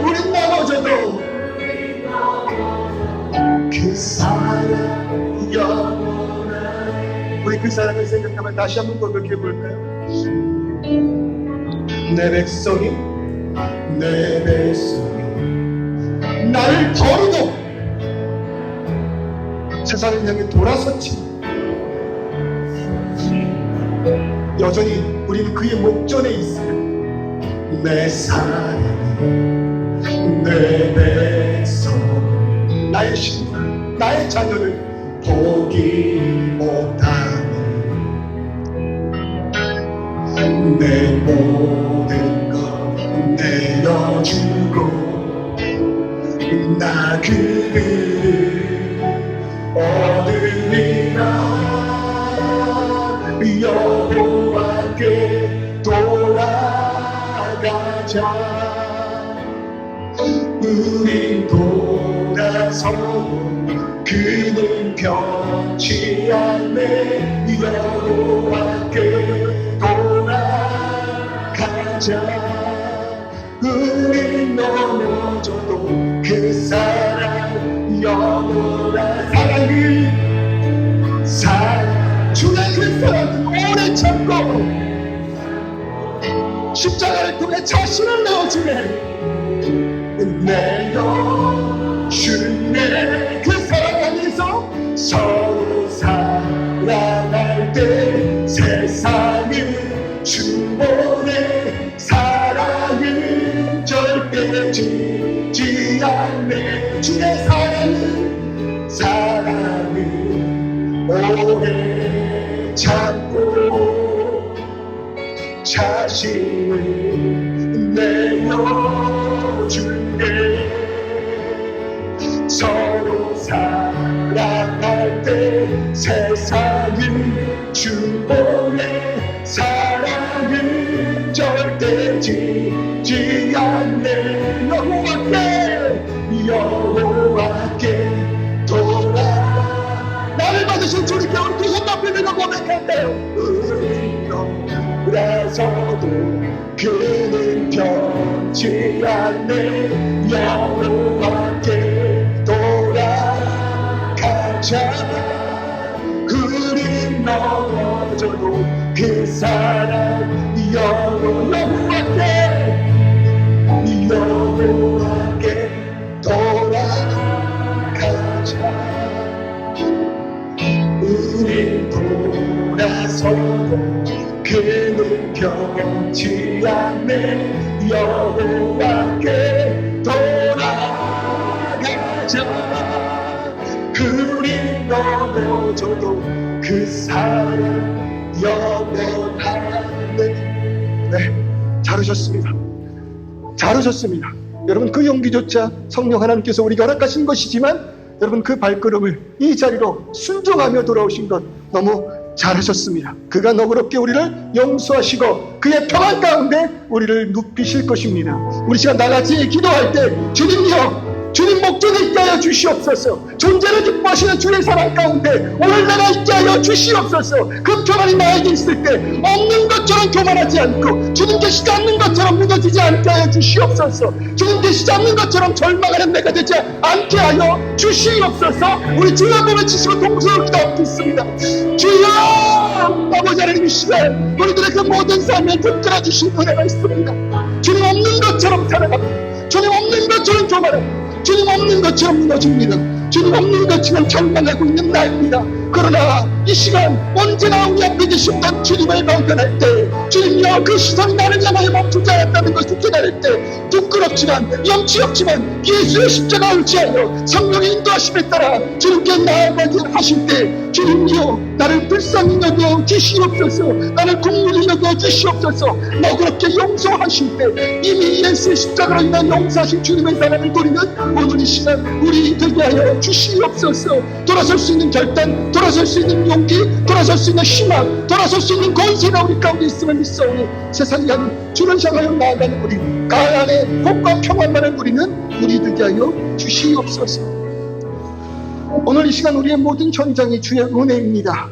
우린 넘어져도 그 사랑 영원하네. 우리 그 사랑을 생각하면 다시 한번 고백해 볼까요? 내 백성이 나를 버리고 세상을 향해 돌아섰지, 여전히 우리는 그의 목전에 있으며 내 사랑이 내 백성, 나의 신분, 나의 자녀를 포기 못하니 내 모든 것 내어주고 나 그들을 얻으리라. 여호와께 돌아가자. 우린 돌아서도 그는 변치 않네. 여호와께 돌아가자. 우린 넘어져도 그 사랑 영원한 사랑을 주의 그 사랑은 오래 참고 십자가를 통해 자신을 내어주네. 내가 주의 그 사랑 안에서 서로 사랑할 때 세상은 주보내. 사랑은 절대 지지 않네. 주의 사랑은 오래 참고 자신을 내어주네. 서로 사랑할 때 세상은 주보내. 사랑은 절대 지지 않네. 여호와께 돌아. 나를 받으신 주님께 우리 두 손 높이 들고 고백할게요. 돌아서도 그는 변치 않네. 여호와께 돌아가자. 우린 넘어져도 그 사랑 여호와께 돌아가자. 우린 돌아서도 그는 변치 않네. 여호와께 돌아가자. 우린 넘어져도 그 사랑 영원하네. 네, 잘하셨습니다. 잘하셨습니다. 여러분, 그 용기조차 성령 하나님께서 우리가 허락하신 것이지만 여러분, 그 발걸음을 이 자리로 순종하며 돌아오신 것 너무 잘하셨습니다. 그가 너그럽게 우리를 용서하시고 그의 평안 가운데 우리를 눕히실 것입니다. 우리 시간 나같이 기도할 때 주님이여, 주님 목전에 있게 하여 주시옵소서. 존재를 기뻐하시는 주의 사랑 가운데 오늘 내가 있게 하여 주시옵소서. 그 평안이 나에게 있을 때 없는 것처럼 교만하지 않고 주님 계시지 않는 것처럼 무너지지 않게 하여 주시옵소서. 주님 계시지 않는 것처럼 절망하는 내가 되지 않게 하여 주시옵소서. 우리 주여 한번 치시고 동서로 기도하겠습니다. 주여, 아버지 하나님, 이 시간 우리들의 그 모든 삶을 붙들어 주신 은혜가 있습니다. 주님 없는 것처럼 살아갑니다. 주님 없는 것처럼 교만합니다. 주님 없는 것처럼 무너집니다. 주님 없는 것처럼 절망하고 있는 나입니다. 그러나 이 시간 언제나 우리 앞에 계셨던 주님을 발견할 때 주님이여, 그 시선이 나를 향하여 멈추지 않았다는 것을 깨달을 때 부끄럽지만 염치 없지만 예수의 십자가를 지하여 성령의 인도하심에 따라 주님께 나아가게 하실 때 주님이여, 나를 불쌍히 여겨 주시옵소서. 나를 긍휼히 여겨 주시옵소서. 너그럽게 용서하실 때 이미 예수의 십자가로 인한 용서하신 주님의 사랑을 돌리는 오늘 이 시간 우리 되게 하여 주시옵소서. 돌아설 수 있는 결단, 돌아설 수 있는 용기, 돌아설 수 있는 희망, 돌아설 수 있는 권세가 우리 가운데 있음을 믿습니다. 싸우는 세상이 아닌 주를 향하여 나아가는 우리, 가을 안에 복과 평안만을 누리는 우리 되게 하여 주시옵소서. 오늘 이 시간 우리의 모든 현장이 주의 은혜입니다.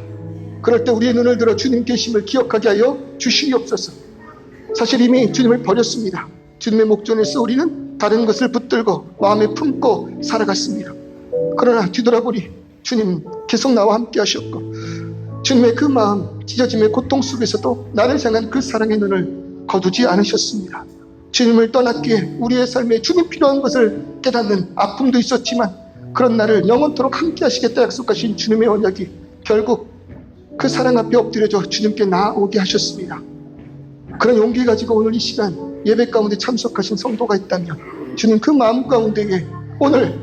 그럴 때 우리의 눈을 들어 주님 계심을 기억하게 하여 주시옵소서. 사실 이미 주님을 버렸습니다. 주님의 목전에서 우리는 다른 것을 붙들고 마음에 품고 살아갔습니다. 그러나 뒤돌아보니 주님 계속 나와 함께 하셨고, 주님의 그 마음 찢어짐의 고통 속에서도 나를 향한 그 사랑의 눈을 거두지 않으셨습니다. 주님을 떠났기에 우리의 삶에 주님 필요한 것을 깨닫는 아픔도 있었지만, 그런 나를 영원토록 함께 하시겠다 약속하신 주님의 언약이 결국 그 사랑 앞에 엎드려져 주님께 나아오게 하셨습니다. 그런 용기 가지고 오늘 이 시간 예배 가운데 참석하신 성도가 있다면 주님 그 마음 가운데에 오늘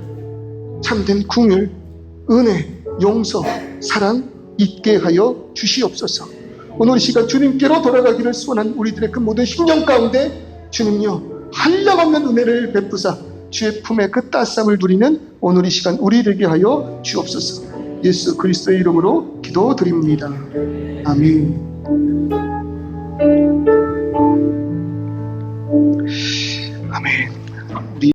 참된 긍휼, 은혜, 용서, 사랑 있게 하여 주시옵소서. 오늘 이 시간 주님께로 돌아가기를 소원한 우리들의 그 모든 심령 가운데 주님요 한량없는 은혜를 베푸사 주의 품에 그 따스함을 누리는 오늘 이 시간 우리 되게 하여 주옵소서. 예수 그리스도의 이름으로 기도드립니다. 아멘. 아멘.